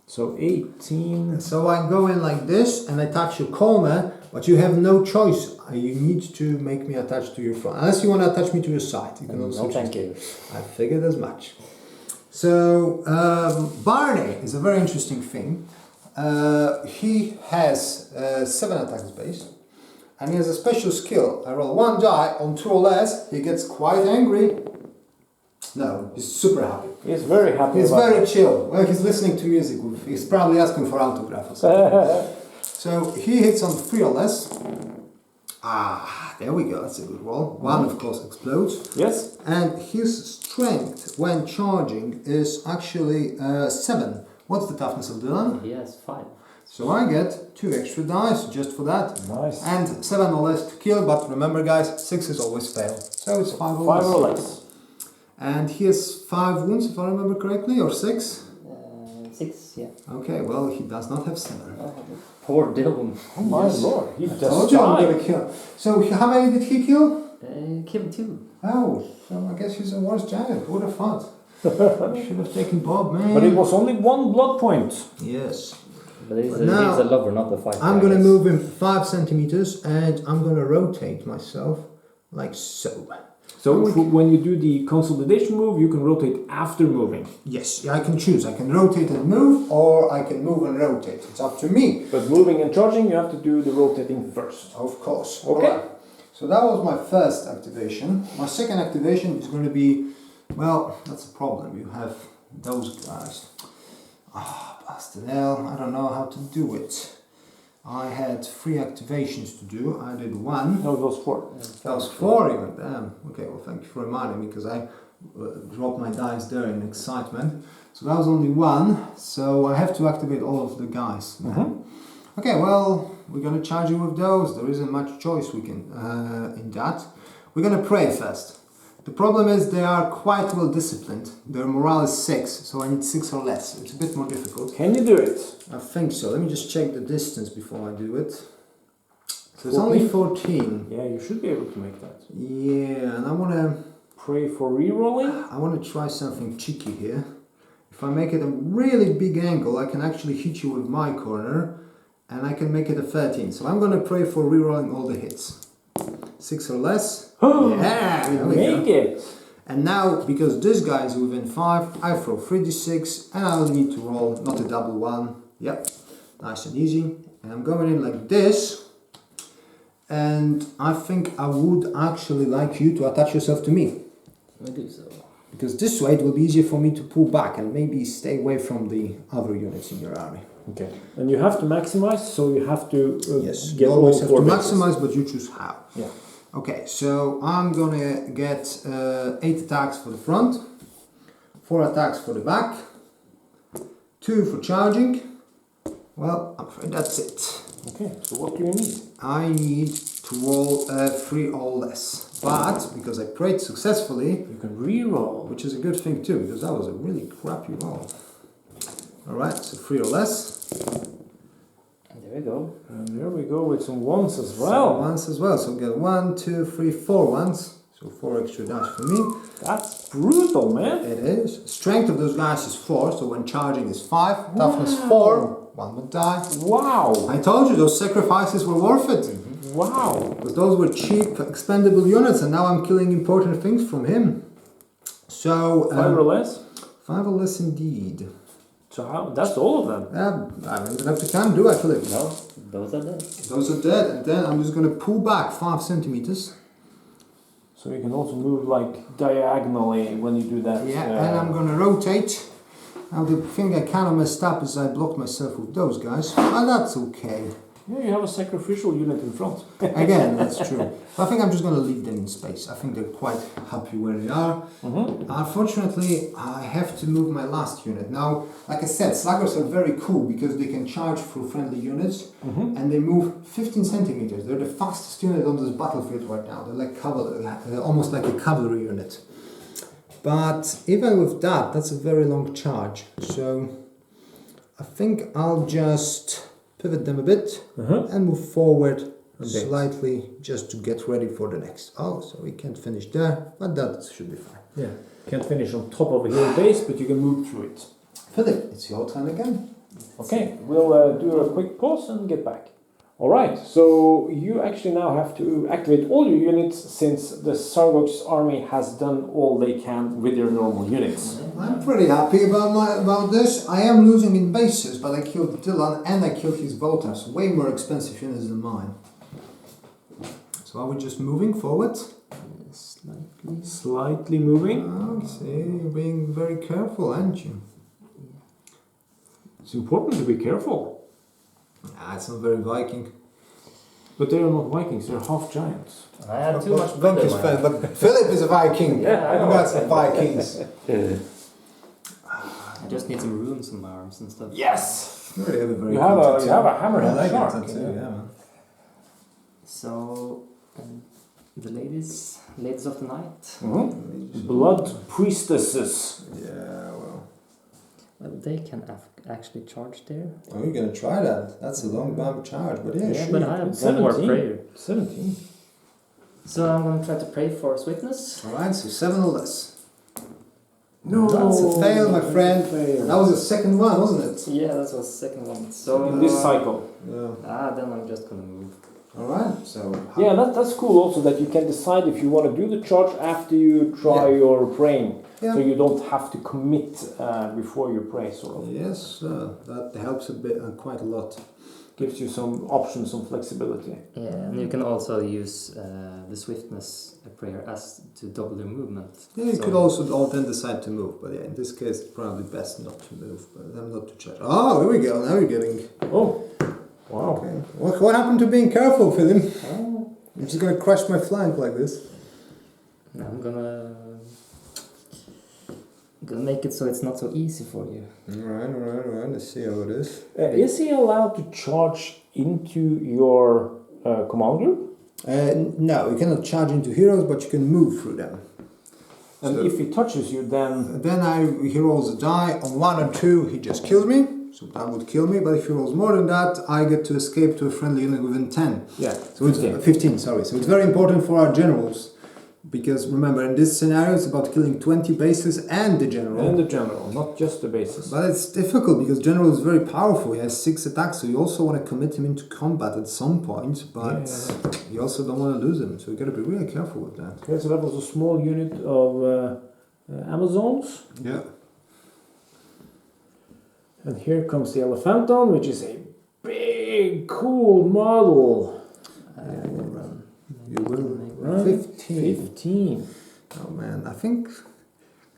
So 18. So I go in like this and I touch your corner, but you have no choice. You need to make me attached to your front. Unless you want to attach me to your side. You can also No, thank you. I figured as much. So Barney is a very interesting thing. He has 7 attacks base, and he has a special skill. I roll 1 die on 2 or less. He gets quite angry. No, he's super happy. He's very happy. He's about very chill. Well, he's listening to music. He's probably asking for autograph or something. So he hits on 3 or less. Ah, there we go. That's a good roll. 1, of course, explodes. Yes. And his strength when charging is actually 7. What's the toughness of Dylan? He has 5. So I get 2 extra dice just for that. Nice. And 7 or less to kill, but remember guys, 6s always fail. So it's 5 or 5 less. or less. And he has 5 wounds if I remember correctly, or 6? 6, yeah. Okay, well he does not have 7. Poor Dylan. Oh my Yes. lord, he just Told you I'm died. gonna kill. So how many did he kill? Killed 2. Oh, so I guess he's a worse giant. Who would have thought? Should have taken Bob, man. But it was only 1 blood point. Yes. But he's But a, now, he's a lover, not a fighter. I'm I gonna guess. move him 5 centimeters and I'm gonna rotate myself like so. So when you do the consolidation move, you can rotate after moving. Yes, I can choose. I can rotate and move, or I can move and rotate. It's up to me. But moving and charging, you have to do the rotating first. Of course. Okay. Alright. So that was my first activation. My second activation is going to be, well, that's a problem. You have those guys. Ah, bastard hell. I don't know how to do it. I had 3 activations to do. I did 1. No, it was 4. That was 4 even. Damn. Okay, well, thank you for reminding me because I dropped my dice there in excitement. So that was only 1. So I have to activate all of the guys. Okay, well, we're gonna charge you with those. There isn't much choice we can in that. We're gonna pray first. The problem is they are quite well disciplined. Their morale is 6, so I need 6 or less. It's a bit more difficult. Can you do it? I think so. Let me just check the distance before I do it. So it's only 14. Yeah, you should be able to make that. Yeah, and I wanna try something cheeky here. If I make it a really big angle, I can actually hit you with my corner, and I can make it a 13. So I'm gonna pray for rerolling all the hits. 6 or less. Yeah, there we Make go. it. And now, because this guy is within 5, I throw 3d6, and I'll need to roll not a double one. Yep, nice and easy. And I'm going in like this. And I think I would actually like you to attach yourself to me. I do so. Because this way it will be easier for me to pull back and maybe stay away from the other units in your army. Okay. And you have to maximize, so you have to Yes, get you always all have 4 to bases. maximize, but you choose how. Yeah. Okay, so I'm gonna get 8 attacks for the front, 4 attacks for the back, 2 for charging. Well, I'm afraid that's it. Okay, so what do you need? I need to roll 3 or less. But, because I prayed successfully, You can re-roll. which is a good thing too, because that was a really crappy roll. Alright, so 3 or less. And there we go. And there we go with some ones as So well. ones as well, so we get 1, 2, 3, 4 ones. So 4 extra dice for me. That's brutal, man. It is. Strength of those guys is 4, so when charging is 5. Toughness 4. 1 would die. Wow. I told you those sacrifices were worth it. Wow. Because those were cheap, expendable units, and now I'm killing important things from him. So 5 or less? 5 or less indeed. So how? That's all of them. I don't have to count, do I, Philip? No, those are dead. Those are dead, and then I'm just going to pull back 5 centimeters. So you can also move like diagonally when you do that. Yeah, and I'm going to rotate. Now the thing I kind of messed up is I blocked myself with those guys. Well, that's okay. Yeah, you have a sacrificial unit in front. Again, that's true. But I think I'm just going to leave them in space. I think they're quite happy where they are. Unfortunately, I have to move my last unit. Now, like I said, sluggers are very cool because they can charge through friendly units and they move 15 centimeters. They're the fastest unit on this battlefield right now. They're like cavalry, almost like a cavalry unit. But even with that, that's a very long charge. So I think I'll just pivot them a bit and move forward slightly just to get ready for the next. Oh, so we can't finish there, but that should be fine. Yeah. Can't finish on top of a hill base, but you can move through it. Philip, it's your turn again. Okay, we'll do a quick pause and get back. Alright, so you actually now have to activate all your units since the Sargox army has done all they can with their normal units. I'm pretty happy about this. I am losing in bases, but I killed Dylan and I killed his Voltas. Way more expensive units than mine. So are we just moving forward? Slightly. Slightly moving. Oh, see, you're being very careful, aren't you? It's important to be careful. Ah, it's not very Viking. But they are not Vikings, they're half giants. I had too much Thank you, butter, man. but Philip is a Viking. Yeah, I know. You got some Vikings. I just need some runes on my arms and stuff. Yes! You really have a very You have cool a tattoo. hammerhead I like shark. that tattoo, yeah, man. So, the ladies of the night. Blood priestesses. Yeah, well. Well, they can actually charge there. Oh, you're gonna try that. That's a long bomb charge, but yeah, sure. But I have one more 17. prayer. 17. So I'm going to try to pray for sweetness. Alright, so 7 or less. No, That's a fail, my friend. Fail. That was the second one, wasn't it? Yeah, that was the second one. So In this cycle. Yeah. then I'm just gonna move. Alright, so. Yeah, that's cool also that you can decide if you want to do the charge after you try your praying. Yeah. So you don't have to commit before you pray, sort of. Yes, that helps a bit, quite a lot. Gives you some options, some flexibility. Yeah, and you can also use the swiftness prayer as to double your movement. Yeah, you So- could also then decide to move, but yeah, in this case, it's probably best not to move. But I'm not to charge. Oh, here we go. Now you're getting. Oh, wow. Okay. What happened to being careful, Philip? Oh, I'm just gonna crush my flank like this. I'm gonna make it so it's not so easy for you. Alright. Let's see how it is. Is he allowed to charge into your command group? No, you cannot charge into heroes, but you can move through them. And So- if he touches you, then... Then he rolls a die. On 1 or 2, he just kills me. so that would kill me. But if he rolls more than that, I get to escape to a friendly unit within 10. Yeah, so it's 15. Sorry. So it's very important for our generals, because remember, in this scenario, it's about killing 20 bases and the general. And the general, not just the bases. But it's difficult because general is very powerful. He has 6 attacks, so you also want to commit him into combat at some point. But you also don't want to lose him, so you got to be really careful with that. Okay, so that was a small unit of Amazons. Yeah. And here comes the Elephanton, which is a big, cool model. You will. Right? 15. Oh man, I think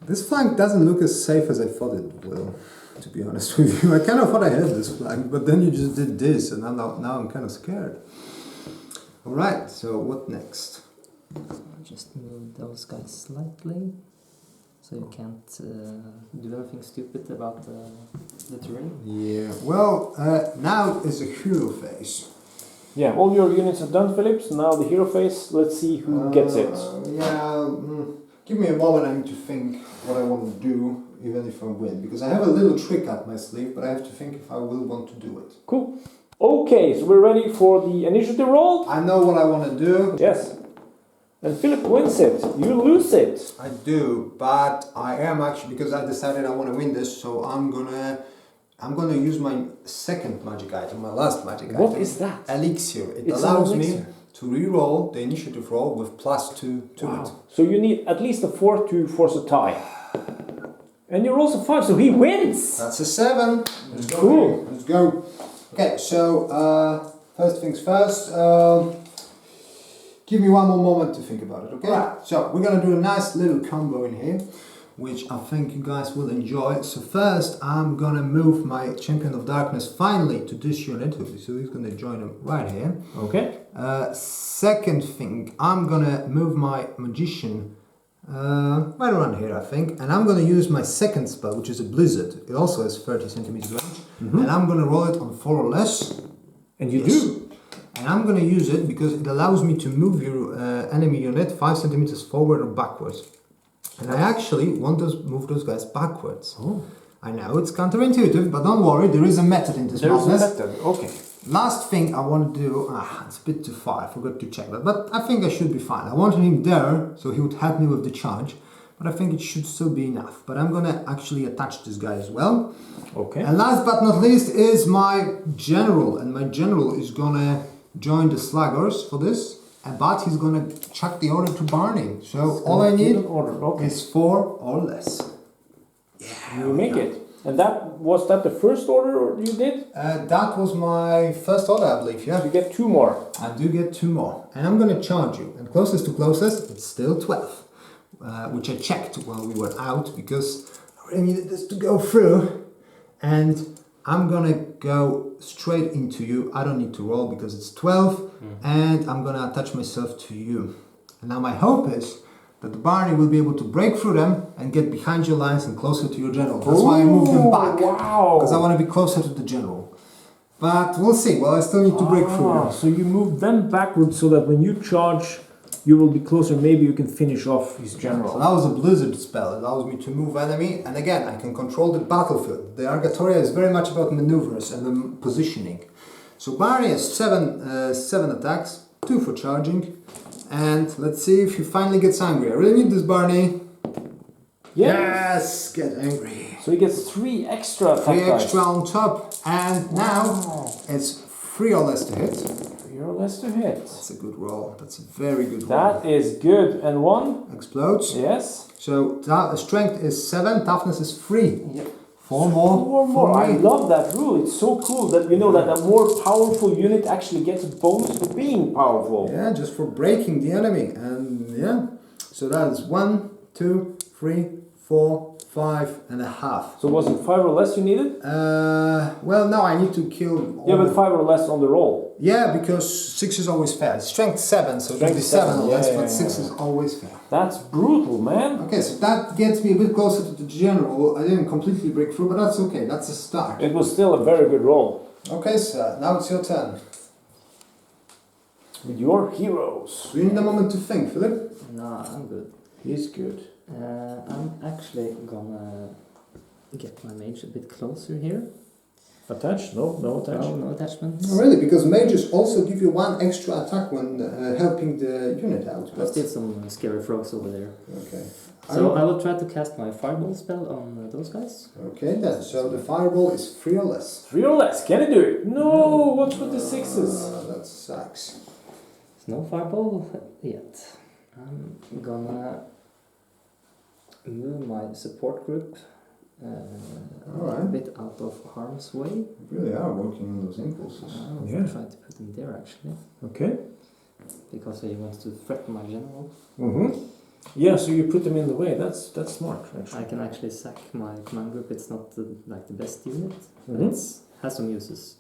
this flank doesn't look as safe as I thought it will, to be honest with you. I kind of thought I had this flank, but then you just did this, and now I'm kind of scared. Alright, so what next? Just move those guys slightly, so you can't do anything stupid about the terrain. Yeah, well, now is a hero phase. Yeah, all your units are done, Filip. So now the hero phase. Let's see who gets it. Give me a moment. I need to think what I want to do, even if I win, because I have a little trick up my sleeve, but I have to think if I will want to do it. Cool. Okay, so we're ready for the initiative roll. I know what I want to do. Yes. And Filip wins it. You lose it. I do, but I am actually, because I decided I want to win this, so I'm gonna use my second magic item, my last magic item. What is that? Elixir. It It's allows an me elixir. to re-roll the initiative roll with +2 to it. So you need at least a 4 to force a tie. And you roll a 5, so he wins. That's a 7. Let's go. Cool. Let's go. Okay, so first things first. Give me one more moment to think about it, okay? Right. So we're gonna do a nice little combo in here, which I think you guys will enjoy. So first, I'm gonna move my Champion of Darkness finally to this unit, so he's gonna join him right here. Okay. Second thing, I'm gonna move my Magician right around here, I think, and I'm gonna use my second spell, which is a Blizzard. It also has 30 centimeters range, and I'm gonna roll it on 4 or less. And you do. And I'm gonna use it because it allows me to move your enemy unit 5 centimeters forward or backwards. And I actually want to move those guys backwards. Oh. I know it's counterintuitive, but don't worry, there is a method in this madness. There's a method, okay. Last thing I want to do, it's a bit too far, I forgot to check that, but I think I should be fine. I wanted him there, so he would help me with the charge, but I think it should still be enough. But I'm gonna actually attach this guy as well. Okay. And last but not least is my general, and my general is gonna join the sluggers for this, but he's gonna chuck the order to Barney. So all I need is 4 or less. Yeah, you make it. And was that the first order you did? That was my first order, I believe, yeah. You get 2 more. I do get 2 more. And I'm gonna charge you. And closest to closest, it's still 12. Which I checked while we were out, because I really needed this to go through. And I'm gonna go straight into you. I don't need to roll because it's 12. And I'm gonna attach myself to you. And now my hope is that the Barney will be able to break through them and get behind your lines and closer to your general. That's why I moved them back. Wow! Because I want to be closer to the general. But we'll see. Well, I still need to break through them. So you move them backwards so that when you charge, you will be closer. Maybe you can finish off his general. So that was a Blizzard spell. It allows me to move enemy. And again, I can control the battlefield. The Argatoria is very much about maneuvers and positioning. So Barney has 7 attacks, 2 for charging. And let's see if he finally gets angry. I really need this, Barney. Yes, get angry. So he gets 3 extra attack 3 dice. extra on top. And now it's 3 or less to hit. 3 or less to hit. That's a good roll. That's a very good roll. That is good. And 1? Explodes. Yes. So strength is 7, toughness is 3. Yep. 4 more. 4 more. I love that rule. It's so cool that you know that a more powerful unit actually gets a bonus for being powerful. Yeah, just for breaking the enemy. And yeah, so that is 1, 2, 3, 4, 5.5. So was it 5 or less you needed? Well, no, I need to kill. Yeah, but 5 or less on the roll. Yeah, because 6 is always fair. Strength 7, so it will be 7 or less, but 6 is always fair. That's brutal, man. Okay, so that gets me a bit closer to the general. I didn't completely break through, but that's okay. That's a start. It was still a very good roll. Okay, sir. Now it's your turn. With your heroes. Do you need a moment to think, Filip? No, I'm good. He's good. I'm actually gonna get my mage a bit closer here. Attached? No attached. No attachments. Oh, really? Because mages also give you 1 extra attack when helping the unit out. I still some scary frogs over there. Okay. So I will try to cast my fireball spell on those guys. Okay then. So the fireball is 3 or less. 3 or less. Can you do it? No. What's with the 6s? That sucks. There's no fireball yet. I'm gonna move my support group a bit out of harm's way. You really are working on those impulses. I'll try to put them there actually. Okay. Because he wants to threaten my general. Yeah, so you put them in the way. That's smart, actually. I can actually sack my command group. It's not like the best unit. Mm-hmm. It has some uses.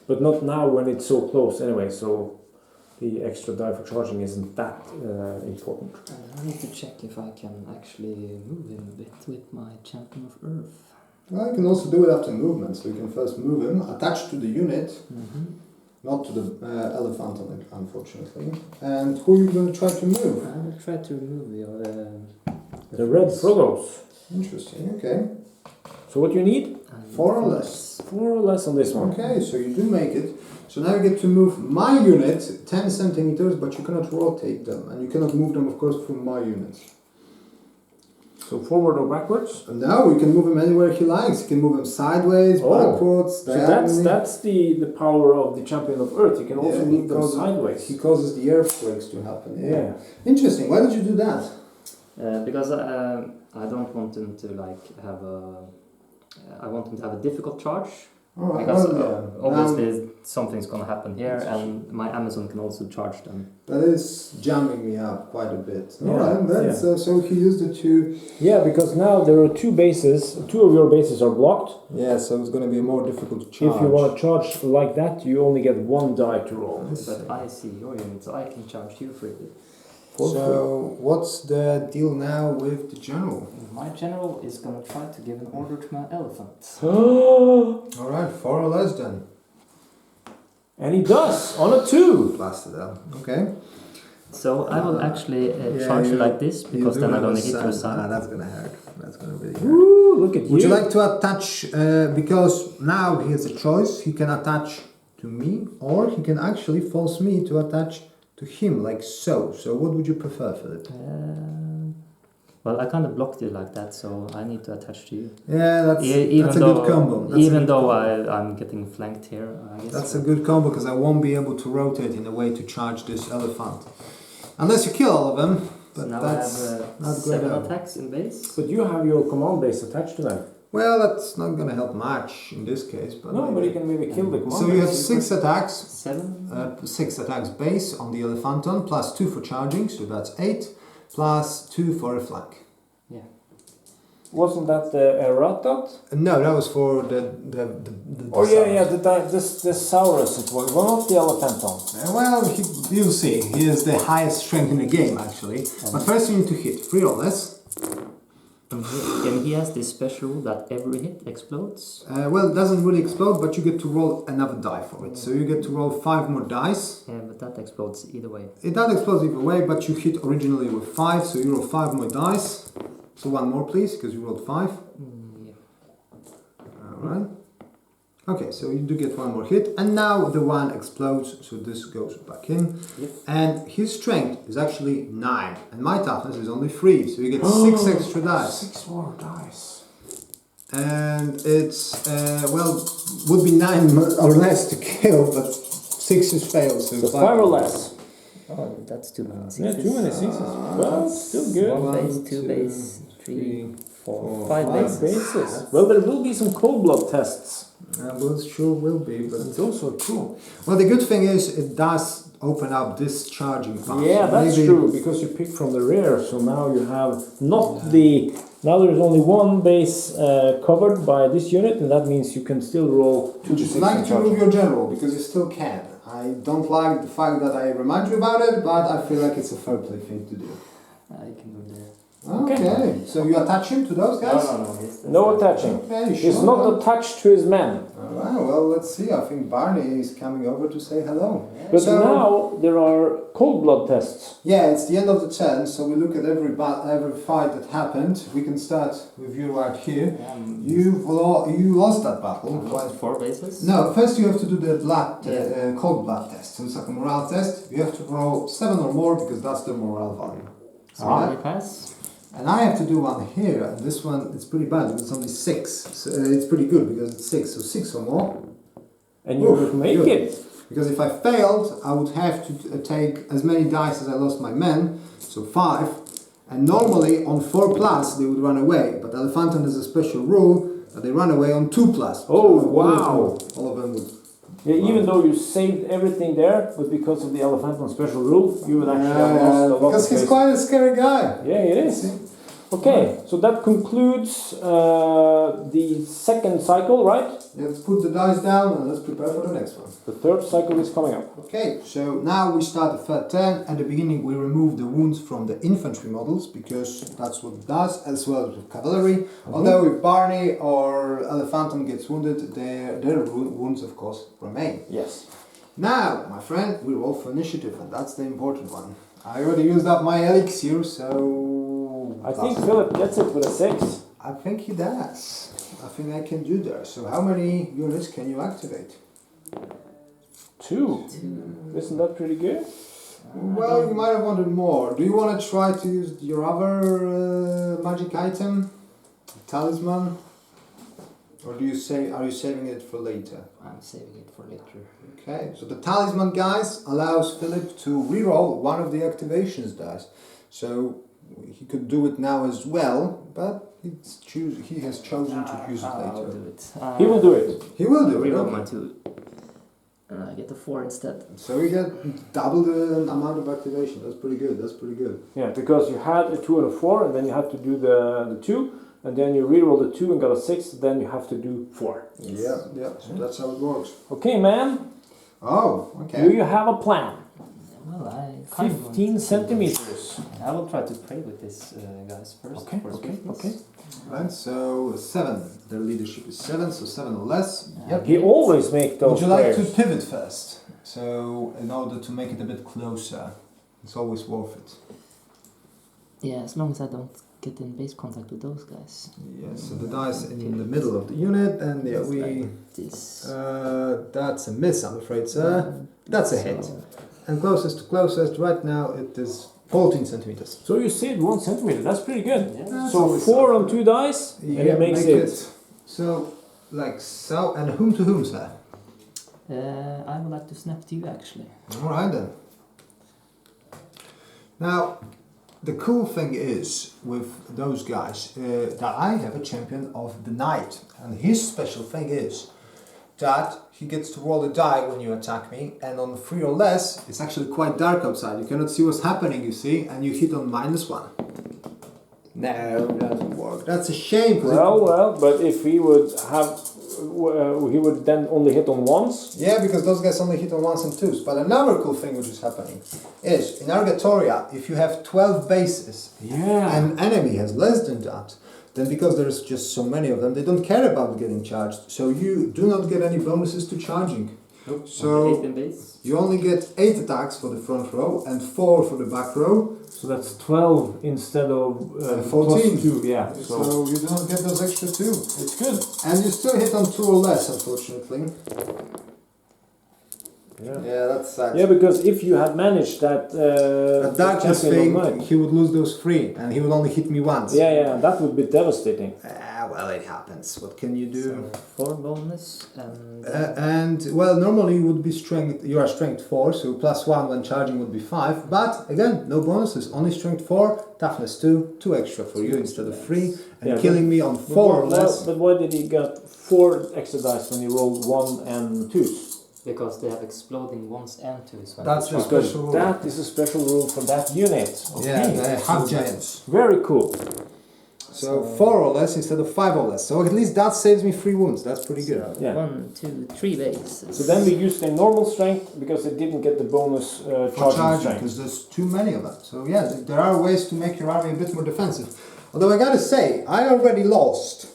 But not now when it's so close anyway, so the extra die for charging isn't that important. I need to check if I can actually move him a bit with my Champion of Earth. Well, you can also do it after movement. So you can first move him, attached to the unit, not to the elephant, unfortunately. And who are you going to try to move? I will try to remove the red frogos. Interesting, okay. So what do you need? 4 or less. 4 or less on this one. Okay, so you do make it. So now you get to move my unit 10 centimeters, but you cannot rotate them. And you cannot move them, of course, from my unit. So forward or backwards? And now you can move him anywhere he likes. You can move him sideways, backwards, So diagonally. that's the power of the Champion of Earth. You can also move them sideways. He causes the earthquakes to happen. Yeah. Interesting. Why did you do that? Because I don't want him to have a... I want him to have a difficult charge. All right. Because well, obviously something's going to happen here, and my Amazon can also charge them. that is jamming me up quite a bit. Yeah, All right. That's, so he used it to... Yeah, because now there are 2 bases. 2 of your bases are blocked. Yeah, so it's going to be more difficult to charge. If you want to charge like that, you only get 1 die to roll. But I see your unit, so I can charge you freely. So, what's the deal now with the general? My general is going to try to give an order to my elephant. Alright, 4 or less then. And he does, on a 2. Blasted out. Okay. So I will actually charge you like this, because then I'm going to hit your Ah, side. that's going to hurt. That's going to really hurt. Woo, look at you. Would you like to attach, because now he has a choice, he can attach to me, or he can actually force me to attach to him, like so. So what would you prefer, Filip? Well, I kind of blocked you like that, so I need to attach to you. Yeah, that's a good combo. Even though I'm getting flanked here, I guess. That's a good combo, because I won't be able to rotate in a way to charge this elephant. Unless you kill all of them. But So now that's I have not 7 good. attacks in base. But you have your command base attached to them. Well, that's not going to help much in this case. But No, maybe. but you can maybe kill the command So you have base. 6 attacks. 7? 6 attacks base on the elephanton, plus 2 for charging, so that's 8, plus 2 for a flank. Yeah. Wasn't that the Eratot? No, that was for the Oh yeah, the Saurus it was. Well, not the Elephanton. well, you'll see. He is the highest strength in the game, actually. But first you need to hit 3 or less. And he has this special rule that every hit explodes. Well, it doesn't really explode, but you get to roll another die for it. So you get to roll 5 more dice. Yeah, but that explodes either way. It does explode either way, but you hit originally with 5, so you roll 5 more dice. So 1 more, please, because you rolled 5. Yeah. Alright. Okay, so you do get 1 more hit, and now the 1 explodes, so this goes back in. Yep. And his strength is actually 9, and my toughness is only 3, so you get 6 extra dice. 6 more dice. And it's, well, would be 9 or less to kill, but 6 is failed, so So 5 or less. Oh, that's too many Yeah, sixes. too many 6s. Well, still good. 1 base, 2 2, base, 3, 4, 4, 5 5 bases. bases. Well, there will be some cold blood tests. well, it sure will be, but... It's also true. Well, the good thing is, it does open up this charging path. Yeah, So that's maybe- true, because you pick from the rear, so now you have not the... Now there's only 1 base covered by this unit, and that means you can still roll 2 Would to you 6 like and to charge. move your general? Because you still can. I don't like the fact that I remind you about it, but I feel like it's a fair play thing to do. I can move there. Okay. So you attach him to those guys? No attaching. Okay, He's sure. not attached to his men. Alright, well, let's see. I think Barney is coming over to say hello. But So- now there are cold blood tests. Yeah, it's the end of the turn, so we look at every fight that happened. We can start with you right here. You lost that battle. What, 4 bases? No, first you have to do the cold blood test. So it's like a morale test. You have to roll 7 or more because that's the morale value. So I pass. and I have to do one here, and this one it's pretty bad because it's only 6. So it's pretty good because it's 6, so 6 or more. And you would make good. it. Because if I failed, I would have to take as many dice as I lost my men, so 5. And normally on 4 plus they would run away, but Elephanton has a special rule that they run away on 2 plus. Oh, So wow. All of them would. Yeah, even though you saved everything there, but because of the Elephanton special rule, you would actually have lost a lot because of he's space. quite a scary guy. Yeah, it is. Okay, so that concludes the second cycle, right? Let's put the dice down and let's prepare for the next one. The third cycle is coming up. Okay, so now we start the third turn. At the beginning we remove the wounds from the infantry models because that's what it does, as well as with cavalry. Although if Barney or Elephanton gets wounded, their wounds of course remain. Yes. Now, my friend, we roll for initiative and that's the important one. I already used up my elixir, so... I think Philip gets it with a 6. I think he does. I think I can do that. So how many units can you activate? 2. Isn't that pretty good? Well, you might have wanted more. Do you want to try to use your other magic item, talisman, or are you saving it for later? I'm saving it for later. Okay, so the talisman, guys, allows Philip to reroll one of the activations dice. So he could do it now as well, but he has chosen to use it I'll later. do it. He will do it. He will do it. Reroll Okay. my 2. And I get a 4 instead. So we get double the amount of activation. That's pretty good. That's pretty good. Yeah, because you had a 2 and a 4, and then you had to do the 2, and then you reroll the 2 and got a 6, then you have to do 4. Yes. Yeah. So that's how it works. Okay, man. Oh, okay. Do you have a plan? Well, I kind of 15 centimeters. I will try to play with this guys first. Okay, for okay, swiftness. okay. Right, so 7. Their leadership is 7, so 7 or less. Yep. He always make those Would you like players. to pivot first? So, in order to make it a bit closer, it's always worth it. Yeah, as long as I don't get in base contact with those guys. Yes, so the dice in the middle of the unit, and yeah, we. Like this. That's a miss, I'm afraid, sir. That's a hit. So, And closest to closest, right now it is 14 centimeters. So you saved 1 centimeter. That's pretty good. yeah. So 4 on 2 dice, and it makes make it. So, like so, and whom to whom, sir? I would like to snap to you actually. Alright then. Now, the cool thing is with those guys that I have a champion of the night, and his special thing is that he gets to roll a die when you attack me, and on 3 or less, it's actually quite dark outside. You cannot see what's happening, you see, and you hit on -1. No, it doesn't work. That's a shame. 'Cause Well, but if he would have, he would then only hit on ones. yeah, because those guys only hit on 1s and 2s. But another cool thing which is happening is, in Argatoria, if you have 12 bases, Yeah. and enemy has less than that, then because there's just so many of them, they don't care about getting charged. So you do not get any bonuses to charging. Nope. So 8 in base. you only get 8 attacks for the front row and 4 for the back row. So that's 12 instead of 14. plus 2. Yeah. So you do not get those extra 2. it's good. And you still hit on 2 or less, unfortunately. Yeah. Yeah, that sucks. Yeah, because if you had managed that darkness champion of thing, night, he would lose those 3, and he would only hit me once. yeah, that would be devastating. Well, it happens. What can you do? So 4 bonus and And well, normally you would be strength. You are strength 4, so +1 when charging would be 5. But again, no bonuses. Only strength 4, toughness 2, 2 extra for you instead of 3, and Yeah, killing me on 4 or less. But why did he get 4 extra dice when he rolled 1 and 2s? because they have exploding 1s and 2s. When That's they the charge. special rule. That is a special rule for that unit. Yeah, they have so giants. Very cool. So 4 or less instead of 5 or less. So at least that saves me 3 wounds. That's pretty good. So Yeah. 1, 2, 3 bases. So then we used a normal strength because it didn't get the bonus For charging charging, strength. because there's too many of them. So yeah, there are ways to make your army a bit more defensive. Although I gotta say, I already lost,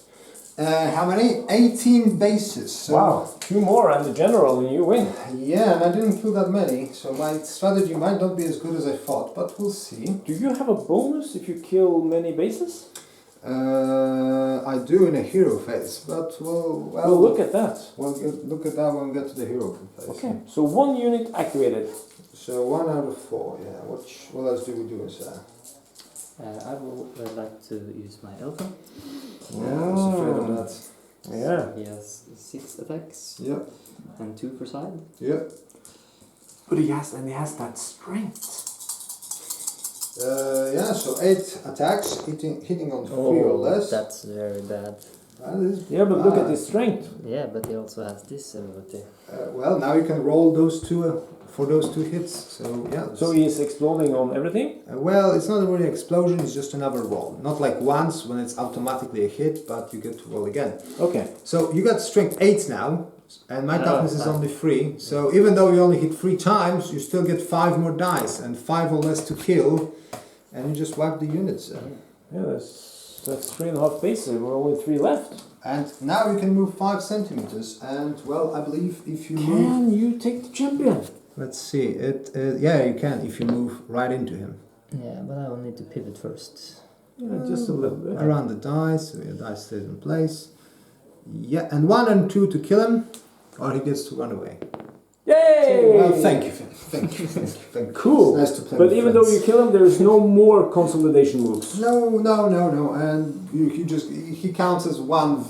how many? 18 bases. So Wow, 2 more and the general and you win. yeah, and I didn't kill that many, so my strategy might not be as good as I thought, but we'll see. Do you have a bonus if you kill many bases? I do in a hero phase, but Well, look at that. look at that when we get to the hero phase. Okay, so 1 unit activated. So 1 out of 4, yeah. What else do we do inside? I would like to use my Elfa. Yeah, I was afraid of that. Yeah. He has 6 attacks Yep, and 2 per side. yep. But he has that strength. Yeah, so 8 attacks, hitting on 3 or less. That's very bad. That is Yeah, but look at bad. his strength. Yeah, but he also has this ability. Well, now you can roll those 2 for those 2 hits. So yeah. So he is exploding on everything? Well, it's not really an explosion, it's just another roll. Not like once when it's automatically a hit, but you get to roll again. Okay. So you got strength 8 now, and my Oh, toughness is ah. only 3. So even though you only hit 3 times, you still get 5 more dice and 5 or less to kill, and you just wipe the units. Yeah, that's 3.5 bases. We're only 3 left. And now you can move 5 centimeters, and well, I believe if you move... Can you take the champion? Let's see, yeah, you can if you move right into him. Yeah, but I will need to pivot first. Yeah, just a little bit. Around the dice, so your dice stays in place. Yeah, and 1 and 2 to kill him, or he gets to run away. Yay! Well, thank you, Finn. Thank you. Thank you. Cool. It's nice to play But with even though friends. you kill him, there's no more consolidation moves. No, and he counts as one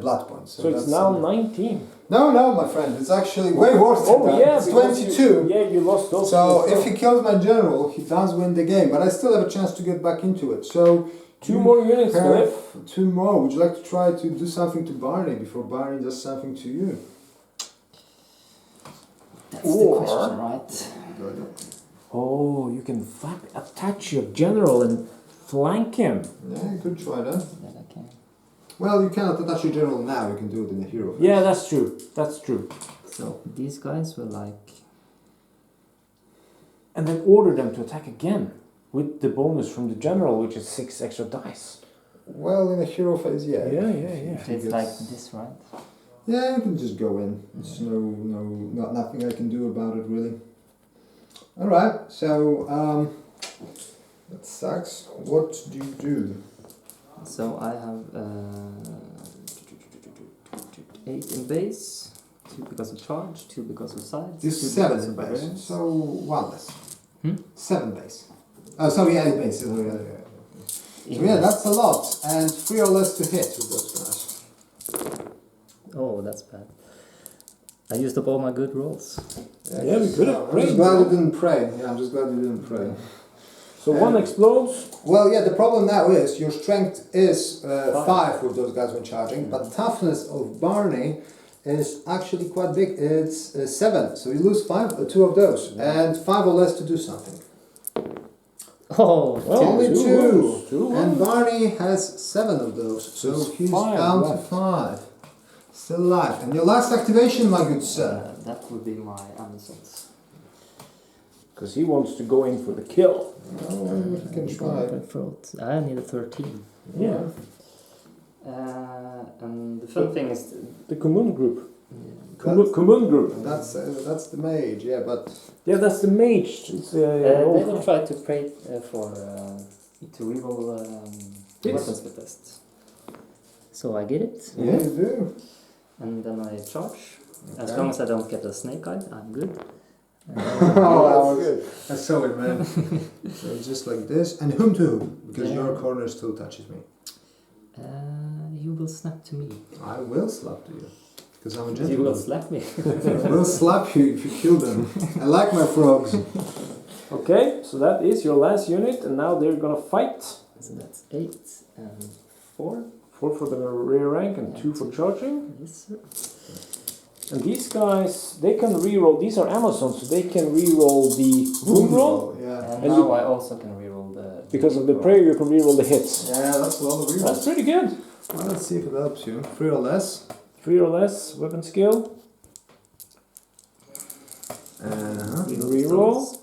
blood point. So it's now 19. No, my friend, it's actually way worse than that. Yeah, It's because 22. you lost those. So if he kills my general, he does win the game, but I still have a chance to get back into it. So 2 you more units, have Filip. 2 more. Would you like to try to do something to Barney before Barney does something to you? That's Or- the question, right? Oh, you can attach your general and flank him. Yeah, you could try that. That I can. Well, you cannot attach your general now. You can do it in the hero phase. Yeah, that's true. That's true. So these guys will like... And then order them to attack again with the bonus from the general, which is 6 extra dice. Well, in a hero phase, yeah. Yeah. It's like this, right? Yeah, you can just go in. There's nothing I can do about it really. All right, so that sucks. What do you do? So I have 8 in base, 2 because of charge, 2 because of sides. This 2 7 because in of base, barbarians. so 1 less. Hmm? 7 base. Oh, sorry, 8 base. So yeah, that's a lot, and 3 or less to hit with those guys. Oh, that's bad. I used up all my good rolls. Yeah, we could have I'm prayed. just glad you didn't pray. Yeah, I'm just glad you didn't pray. So 1 explodes. Well, yeah, the problem now is your strength is 5 with those guys when charging, but toughness of Barney is actually quite big. It's 7, so you lose 2 of those, and 5 or less to do something. Oh, Well, Only 2 2, wounds, 2 and wounds. Barney has 7 of those, so It's he's 5 down left. to 5. Still alive. And your last activation, my good sir. that would be my Amazons. Because he wants to go in for the kill. Oh, we can try. I need a 13. Yeah. And the fun thing is... The commune group. That's- Commune group. That's the mage, yeah, but Yeah, that's the mage. It's, they will try to pray for... to reroll Yes. weapons with test. So I get it. yeah, you do. And then I charge. As Okay. long as I don't get a snake eye, I'm good. Oh, that's good. I saw it, man. So just like this, and whom to whom? Because Yeah. your corner still touches me. You will snap to me. I will slap to you, because I'm a You gentleman. will slap me. I will slap you if you kill them. I like my frogs. Okay, so that is your last unit, and now they're gonna fight. So that's 8 and 4. 4 for the rear rank and 2 for charging. Yes, sir. And these guys, they can reroll. These are Amazons, so they can reroll the wound roll. Yeah. And And now you- I also can reroll the because of the prayer you can reroll the hits. Yeah, that's a lot of rerolls. That's pretty good. Well, let's see if it helps you. 3 or less. 3 or less weapon skill. Reroll.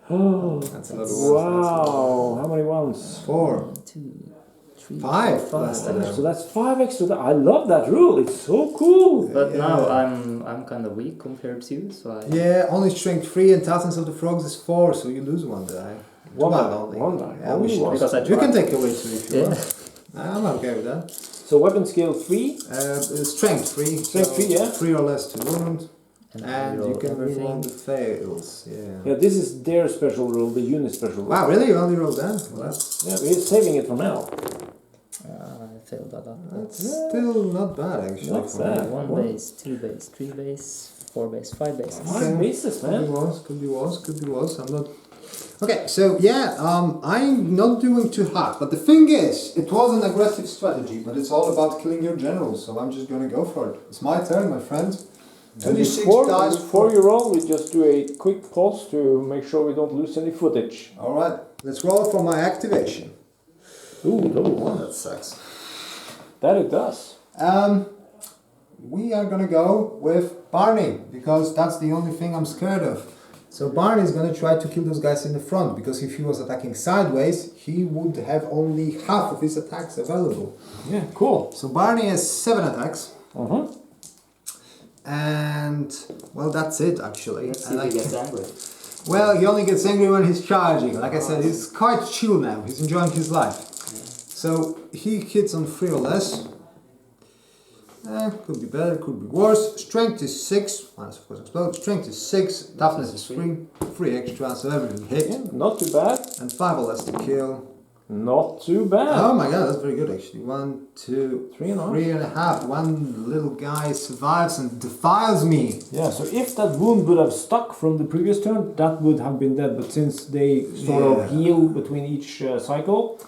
Oh, that's a lot of ones. wow! How many ones? 4. 2, 3, 5. less than So that's 5 extra. I love that rule. It's so cool. But now I'm kind of weak compared to you, so I... Yeah, only strength 3 and toughness of the frogs is 4, so you lose 1 die. One die. only. One die. Yeah, Only we should, one. Because I you can tried. take away 2 if you want. I'm okay with that. So weapon skill 3. Strength 3. Strength 3, yeah. 3 or less to wound. And And reroll you can everything. reroll the fails. Yeah. Yeah, this is their special rule, the unit special rule. Wow, really? You only rolled that? Well, that's Yeah, we're saving it for now. I failed that. still not bad, actually. Not for bad. me. 1 base, 2 base, 3 base, 4 base, 5 base. 5 bases, Could be man. worse, could be worse, could be worse. I'm not. Okay, so yeah, I'm not doing too hard. But the thing is, it was an aggressive strategy, but it's all about killing your generals, so I'm just gonna go for it. It's my turn, my friend. And 26 dice before you roll, we just do a quick pause to make sure we don't lose any footage. Alright, let's roll for my activation. Ooh, double one. That sucks. That it does. We are gonna go with Barney, because that's the only thing I'm scared of. So Barney is gonna try to kill those guys in the front, because if he was attacking sideways, he would have only half of his attacks available. Yeah, cool. So Barney has 7 attacks, Uh-huh. and well, that's it actually. Let's see And if I he gets can- angry. Well, he only gets angry when he's charging. Like I said, he's quite chill now. He's enjoying his life. So he hits on 3 or less. Could be better, could be worse. Strength is 6. Minus of course explode. Strength is 6. Toughness is 3. 3 extra, so everything hit. Yeah, not too bad. And 5 or less to kill. Not too bad. Oh my god, that's very good actually. 1, 2, 3.5. 3.5. One little guy survives and defiles me. Yeah, so if that wound would have stuck from the previous turn, that would have been dead. But since they sort of Yeah. heal between each cycle,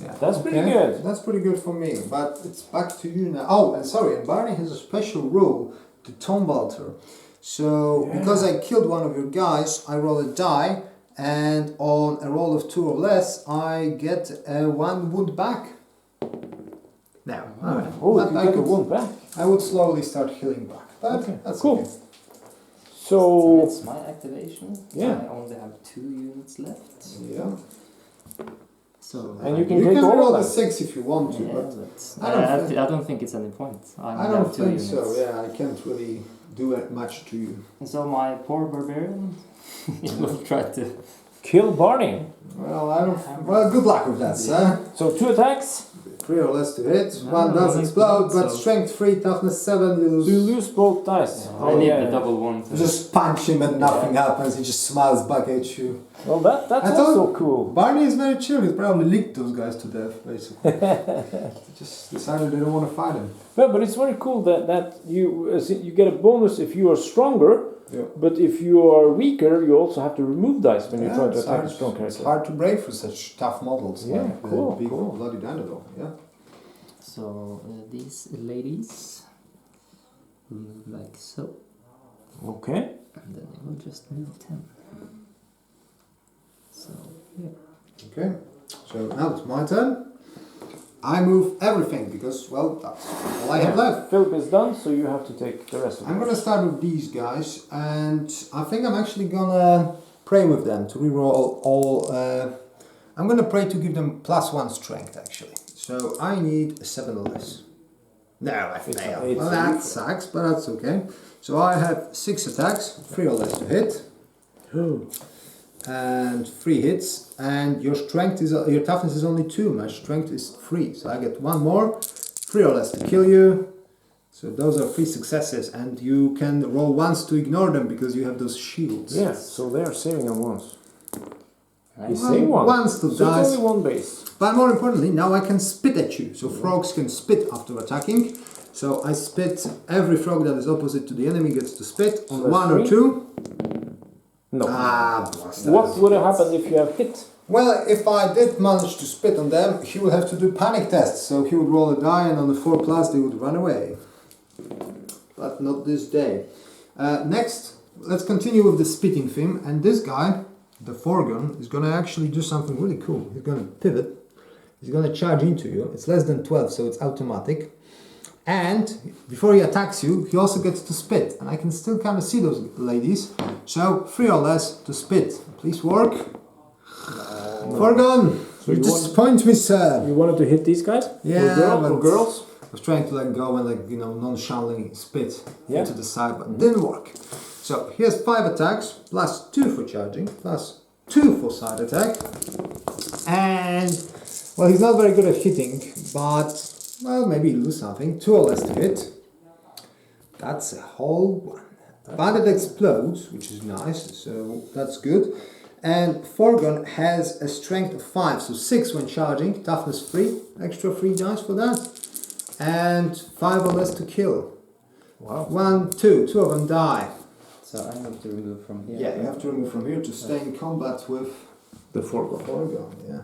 Yeah, That's pretty good. That's pretty good for me, but it's back to you now. Oh, and sorry, and Barney has a special rule, the Tombalter. So, because I killed one of your guys, I roll a die, and on a roll of 2 or less, I get 1 wound back. Now, oh, I you get the could- wound back. I would slowly start healing back. But Okay, that's cool. okay. So So, that's my activation. Yeah. I only have 2 units left. Yeah. So and you can You take can all roll of the them. 6 if you want to, yeah, but but I don't think- I don't think it's any point. I I only don't have 2 think units. so. Yeah, I can't really do much to you. And so my poor barbarian, he will try to. Kill Barney. Well, I don't. Well, good luck with that, sir. So 2 attacks. 3 or less to hit. No, 1 does no, explode, so- but strength 3, toughness 7, you lose. So you lose both dice. I need the double one. To Just punch him and nothing happens. He just smiles back at you. Well, that's I thought- also cool. Barney is very chill. He probably licked those guys to death, basically. They just decided they don't want to fight him. Well, but it's very cool that you get a bonus if you are stronger, Yeah. but if you are weaker, you also have to remove dice when you try to it's attack hard, a strong it's character. hard to break for such tough models. Yeah, like cool, the big cool. bloody dinosaur. Yeah. So these ladies will move like so, Okay. and then they will just move 10. So yeah. Okay. So now it's my turn. I move everything because, well, that's all I have left. Philip is done, so you have to take the rest of I'm it. gonna start with these guys, and I think I'm actually gonna pray with them to reroll all. I'm gonna pray to give them +1 strength actually. So I need a 7 or less. No, I It's fail. a- it's Well, a that weak sucks, but that's okay. So I have 6 attacks, 3 or less to hit, and 3 hits. And your strength is your toughness is only 2. My strength is 3, so I get 1 more, 3 or less to kill you. So those are 3 successes, and you can roll once to ignore them because you have those shields. Yeah, so they are saving on once. He's Well, saving one. once to so dice. it's only 1 base. But more importantly, now I can spit at you. So frogs can spit after attacking. So I spit, every frog that is opposite to the enemy gets to spit on So that's 1 or 3? 2. No. Ah, bastard. What would have happened if you have hit? Well, if I did manage to spit on them, he would have to do panic tests. So he would roll a die, and on the 4+, they would run away. But not this day. Next, let's continue with the spitting theme. And this guy the foregun is going to actually do something really cool. He's going to pivot. He's going to charge into you. It's less than 12, so it's automatic. And before he attacks you, he also gets to spit. And I can still kind of see those ladies. So 3 or less to spit. Please work. Foregun. So you disappoint me, sir. You wanted to hit these guys? Yeah, or girls? I was trying to like go and like, you know, nonchalantly spit into the side, but didn't work. So he has 5 attacks, plus 2 for charging, plus 2 for side attack. And, well, he's not very good at hitting, but, well, maybe he'll do something. 2 or less to hit. That's a whole one. But it explodes, which is nice, so that's good. And foregun has a strength of 5, so 6 when charging, toughness 3, extra 3 dice for that. And 5 or less to kill. Wow. 1, 2, 2 of them die. So I have to remove from here. Yeah, you have to remove from here to stay in combat with The foregun. foregun, yeah.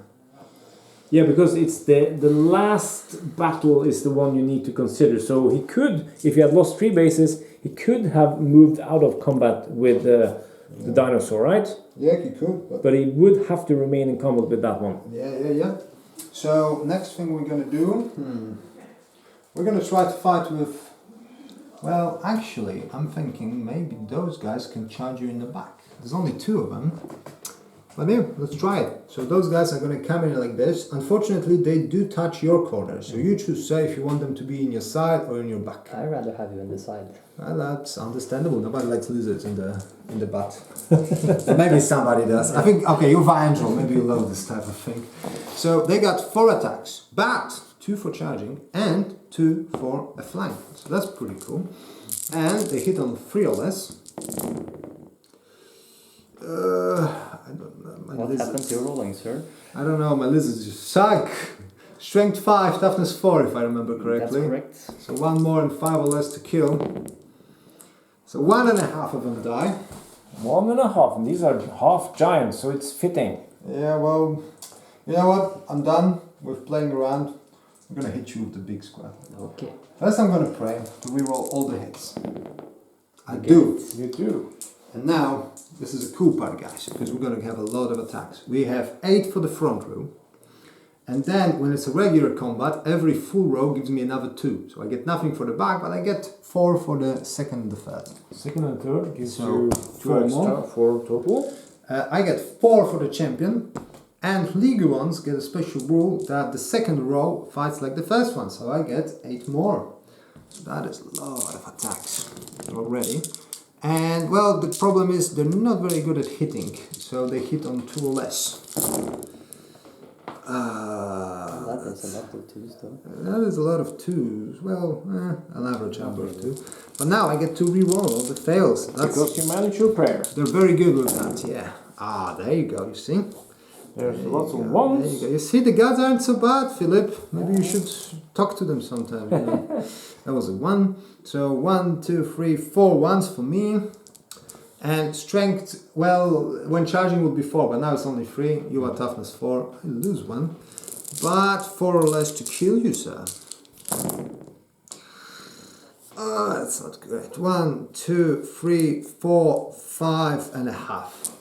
Yeah, because it's the last battle is the one you need to consider. So he could, if he had lost 3 bases, he could have moved out of combat with the dinosaur, right? Yeah, he could. But he would have to remain in combat with that one. Yeah. So, next thing we're going to do... We're going to try to fight with... Well, actually, I'm thinking maybe those guys can charge you in the back. There's only 2 of them. But yeah, let's try it. So those guys are going to come in like this. Unfortunately, they do touch your corner. So you choose, say, if you want them to be in your side or in your back. I'd rather have you in the side. Well, that's understandable. Nobody likes lizards in the butt. Maybe somebody does. I think, okay, you're Vaendrals. Maybe you love this type of thing. So they got 4 attacks, but 2 for charging and 2 for a flank. So that's pretty cool. And they hit on 3 or less. I don't know. What happened to your rolling, sir? I don't know. My lizards just suck. Strength 5, toughness 4, if I remember correctly. That's correct. So 1 more and 5 or less to kill. So 1.5 of them die. 1.5, and these are half giants, so it's fitting. Yeah, well, you know what? I'm done with playing around. I'm gonna hit you with the big squad. Okay. First, I'm gonna pray to reroll all the hits. I do. You do. And now, this is a cool part, guys, because we're gonna have a lot of attacks. We have 8 for the front row. And then, when it's a regular combat, every full row gives me another 2. So I get nothing for the back, but I get 4 for the second and the third. Second and third gives So, you 4 extra, more. 4 total. I get 4 for the champion. And league ones get a special rule that the second row fights like the first one. So I get 8 more. So that is a lot of attacks already. And, well, the problem is they're not very good at hitting. So they hit on 2 or less. That is a lot of 2s though. That is a lot of 2s. Well, an average number of 2. But now I get to reroll all the fails. That's Because you manage your prayer. They're very good with that, yeah. Ah, there you go, you see? There's There lots you of go, ones. there you go. You see, the gods aren't so bad, Filip. Maybe you should talk to them sometime. You know? That was a 1. So 1, 2, 3, 4 ones for me. And strength, well, when charging would be 4, but now it's only 3. You are toughness 4. I lose 1. But 4 or less to kill you, sir. Oh, that's not great. 1, 2, 3, 4, 5.5.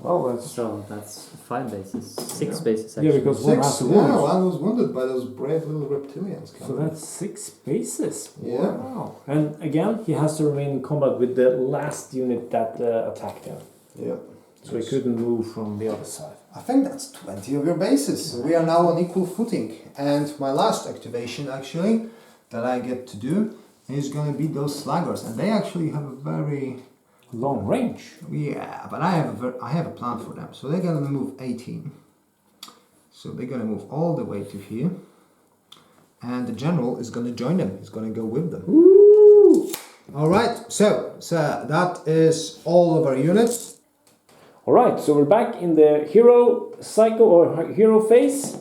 Well, that's... So that's 5 bases. 6 bases actually. Yeah, because one has 6, to yeah, wound. one was wounded by those brave little reptilians. So that's 6 bases. Yeah. Wow. And again, he has to remain in combat with the last unit that attacked him. Yeah. So he couldn't move from the other side. I think that's 20 of your bases. So we are now on equal footing. And my last activation, actually, that I get to do is going to be those sluggers. And they actually have a very... Long range. Yeah, but I have a plan for them. So they're going to move 18. So they're going to move all the way to here. And the general is going to join them. He's going to go with them. Woo! Alright, so that is all of our units. Alright, so we're back in the hero cycle or hero phase.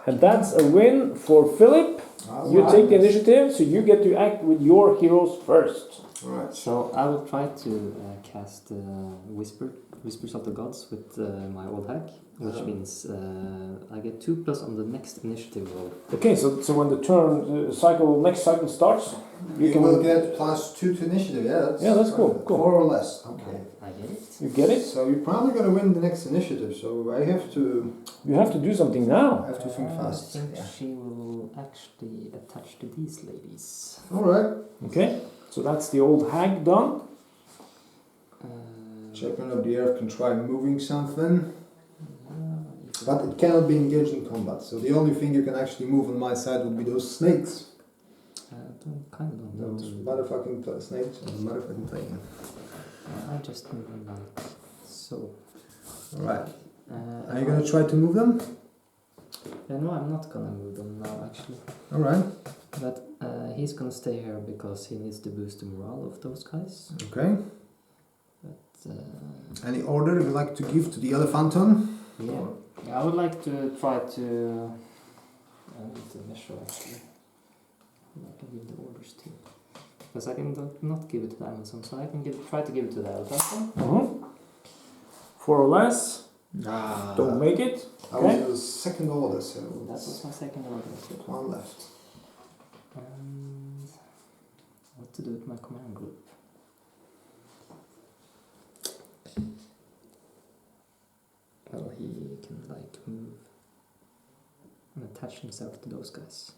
And that's a win for Filip. You take the initiative, so you get to act with your heroes first. Right. So I will try to cast Whispers of the Gods with my old hack. which means I get 2+ on the next initiative roll. Okay, so when the next cycle starts, You will get +2 to initiative, yeah. That's cool. 4 or less, okay. I get it. You get it? So you're probably gonna win the next initiative, so I have to You have to do something now. think fast. I think she will actually attach to these ladies. Alright. Okay, so that's the old hag done. Champion of the Earth can try moving something, but it cannot be engaged in combat. So the only thing you can actually move on my side would be those snakes. Those motherfucking snakes and motherfucking plane. I just move them like so. Alright. Are you gonna try to move them? No, I'm not gonna move them now actually. Alright. But he's gonna stay here because he needs to boost the morale of those guys. Okay. But, any order you'd like to give to the Elephanton? yeah, I would like to try to. I need to measure actually. I can give the orders to. Because I can not give it to the Amazon, so I can try to give it to the Elephant. 4 or less. Ah, Don't make it. I was the second order, so That was my second order. one left. And what to do with my command group? Well, he can like move and attach himself to those guys.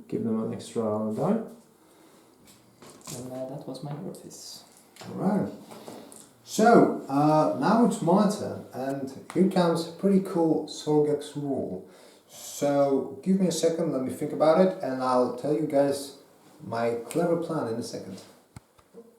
Give them an extra die. And that was my Orpheus. Alright. So, now it's my turn, and here comes a pretty cool Sargox rule. So, give me a second, let me think about it, and I'll tell you guys my clever plan in a second.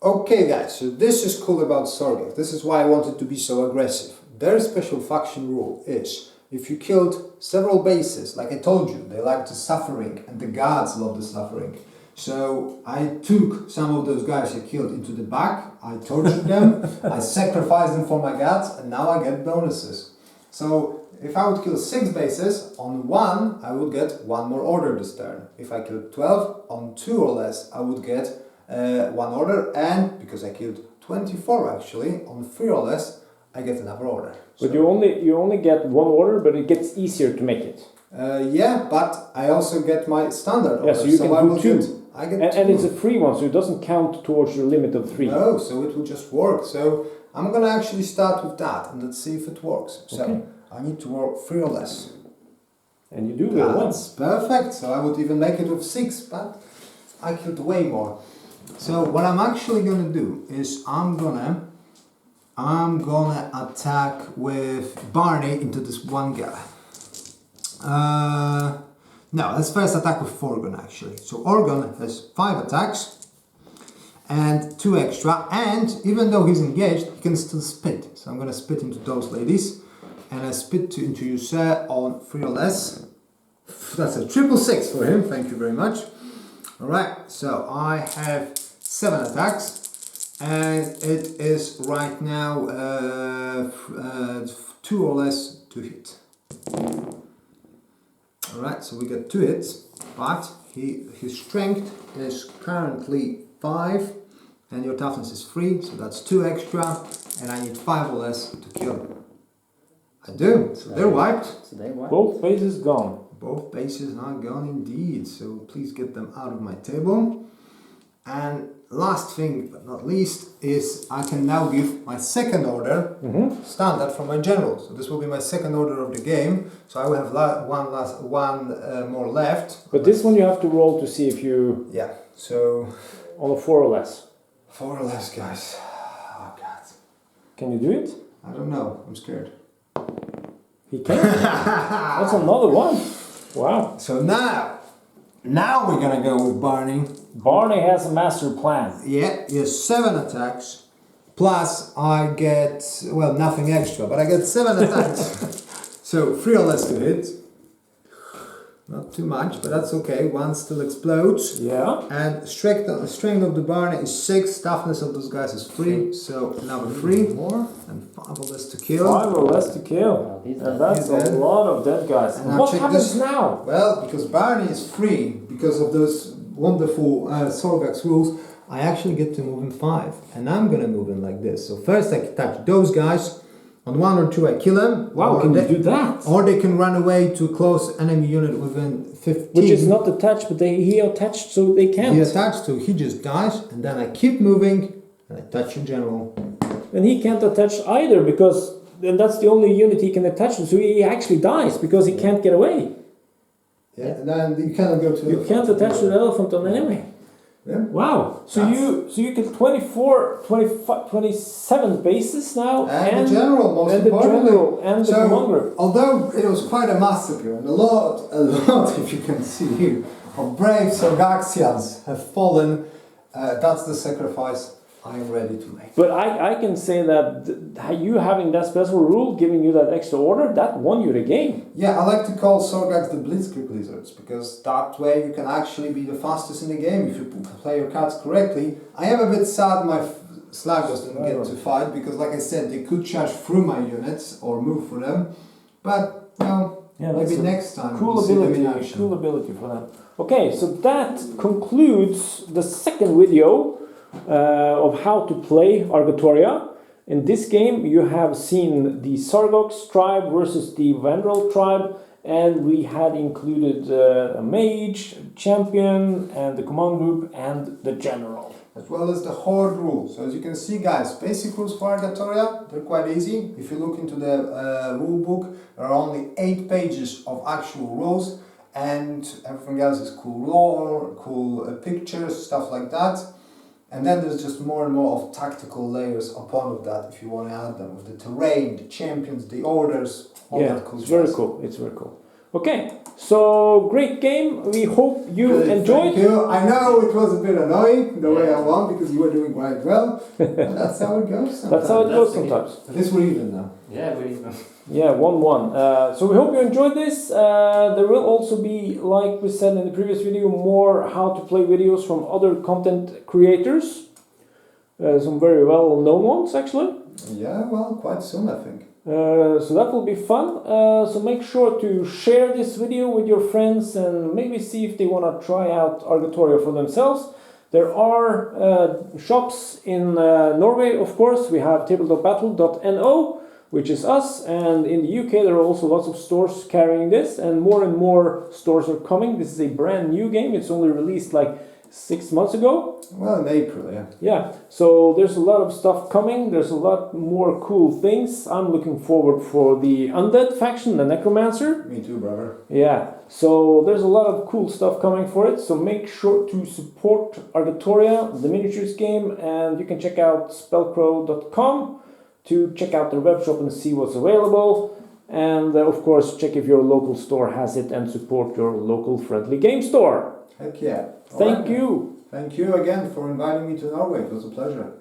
Okay guys, so this is cool about Sargox. This is why I wanted to be so aggressive. Their special faction rule is, if you killed several bases, like I told you, they like the suffering, and the gods love the suffering. So I took some of those guys I killed into the back, I tortured them, I sacrificed them for my gods, and now I get bonuses. So if I would kill 6 bases, on 1 I would get 1 more order this turn. If I killed 12, on 2 or less I would get 1 order, and because I killed 24 actually, on 3 or less I get another order. But you only get 1 order, but it gets easier to make it. Yeah, but I also get my standard order. Yeah, so you can do 2. I get And 2. it's a free one, so it doesn't count towards your limit of 3. No, so it will just work. So I'm gonna actually start with that, and let's see if it works. So Okay. I need to work 3 or less. And you do it once. That's perfect. So I would even make it with 6, but I killed way more. So what I'm actually gonna do is I'm gonna attack with Barney into this one guy. No, let's first attack with Orgon actually. So Orgon has 5 attacks and 2 extra, and even though he's engaged, he can still spit. So I'm gonna spit into those ladies, and I spit into you, sir, on 3 or less. That's a triple 6 for him, thank you very much. Alright, so I have 7 attacks, and it is right now 2 or less to hit. Alright, so we got 2 hits, but his strength is currently 5, and your toughness is 3, so that's 2 extra, and I need 5 or less to kill him. I do, so they're wiped. So they wiped. Both bases gone. Both bases are gone indeed, so please get them out of my table. And last thing but not least is I can now give my second order standard from my general. So this will be my second order of the game. So I will have one more left. But this one you have to roll to see if you... Yeah, so... On a 4 or less. 4 or less, guys. Oh god. Can you do it? I don't know, I'm scared. He can. That's another one. Wow. So now we're gonna go with Barney. Barney has a master plan. Yeah, he has 7 attacks. Plus I get, well, nothing extra, but I get 7 attacks. So 3 or less to hit. Not too much, but that's okay. 1 still explodes. Yeah. And strength of the Barney is 6. Toughness of those guys is 3. So another 3 more. And 5 or less to kill. 5 or less to kill. He's And dead. that's He's a dead. lot of dead guys. And now What check happens this. now? Well, because Barney is free, because of those wonderful Sargox rules, I actually get to move him 5. And I'm gonna move him like this. So first I touch those guys, On 1 or 2 I kill them. Wow, or can you they, do that? Or they can run away to a close enemy unit within 15. Which is not attached, but he attached, so they can't. He attached to, he just dies, and then I keep moving, and I touch a general. And he can't attach either, because then that's the only unit he can attach to, so he actually dies, because he can't get away. Yeah, and then you cannot go to... You can't attach to the elephant on anyway. Yeah. Wow, so you get 24, 25, 27 bases now, And the general, most and the importantly. general, and the commander. Although it was quite a massacre, and a lot, if you can see here, of brave Sargoxians have fallen, that's the sacrifice I am ready to make. But I can say that you having that special rule, giving you that extra order, that won you the game. Yeah, I like to call Sargox the Blitzkrieg Lizards, because that way you can actually be the fastest in the game if you play your cards correctly. I am a bit sad my Slagos didn't get to fight, because like I said, they could charge through my units or move for them, but well, maybe next time. Cool ability for them. Okay, so that concludes the second video of how to play Argatoria. In this game you have seen the Sargox tribe versus the Vaendral tribe, and we had included a mage, champion, and the command group, and the general. As well as the horde rules. So as you can see guys, basic rules for Argatoria, they're quite easy. If you look into the rule book, there are only 8 pages of actual rules, and everything else is cool lore, cool pictures, stuff like that. And then there's just more and more of tactical layers upon of that if you want to add them, with the terrain, the champions, the orders, all that cool it's stuff. very cool. It's very cool. Okay, so great game. We hope you enjoyed. Thank you. I know it was a bit annoying the way I won, because you were doing quite well. But that's how it goes sometimes. That's how it goes sometimes. At least we're even now. Yeah, we're even. Yeah, 1-1. So we hope you enjoyed this. There will also be, like we said in the previous video, more how to play videos from other content creators. Some very well known ones actually. Yeah, well, quite soon I think. So that will be fun. So make sure to share this video with your friends and maybe see if they want to try out Argatoria for themselves. There are shops in Norway, of course. We have tabletopbattle.no, which is us, and in the UK there are also lots of stores carrying this, and more stores are coming. This is a brand new game. It's only released like 6 months ago. Well, in April, yeah. Yeah, so there's a lot of stuff coming. There's a lot more cool things. I'm looking forward for the Undead faction, the Necromancer. Me too, brother. Yeah, so there's a lot of cool stuff coming for it. So make sure to support Argatoria, the miniatures game, and you can check out spellcrow.com to check out their webshop and see what's available. And of course, check if your local store has it and support your local friendly game store. Heck yeah. Thank you. Thank you again for inviting me to Norway. It was a pleasure.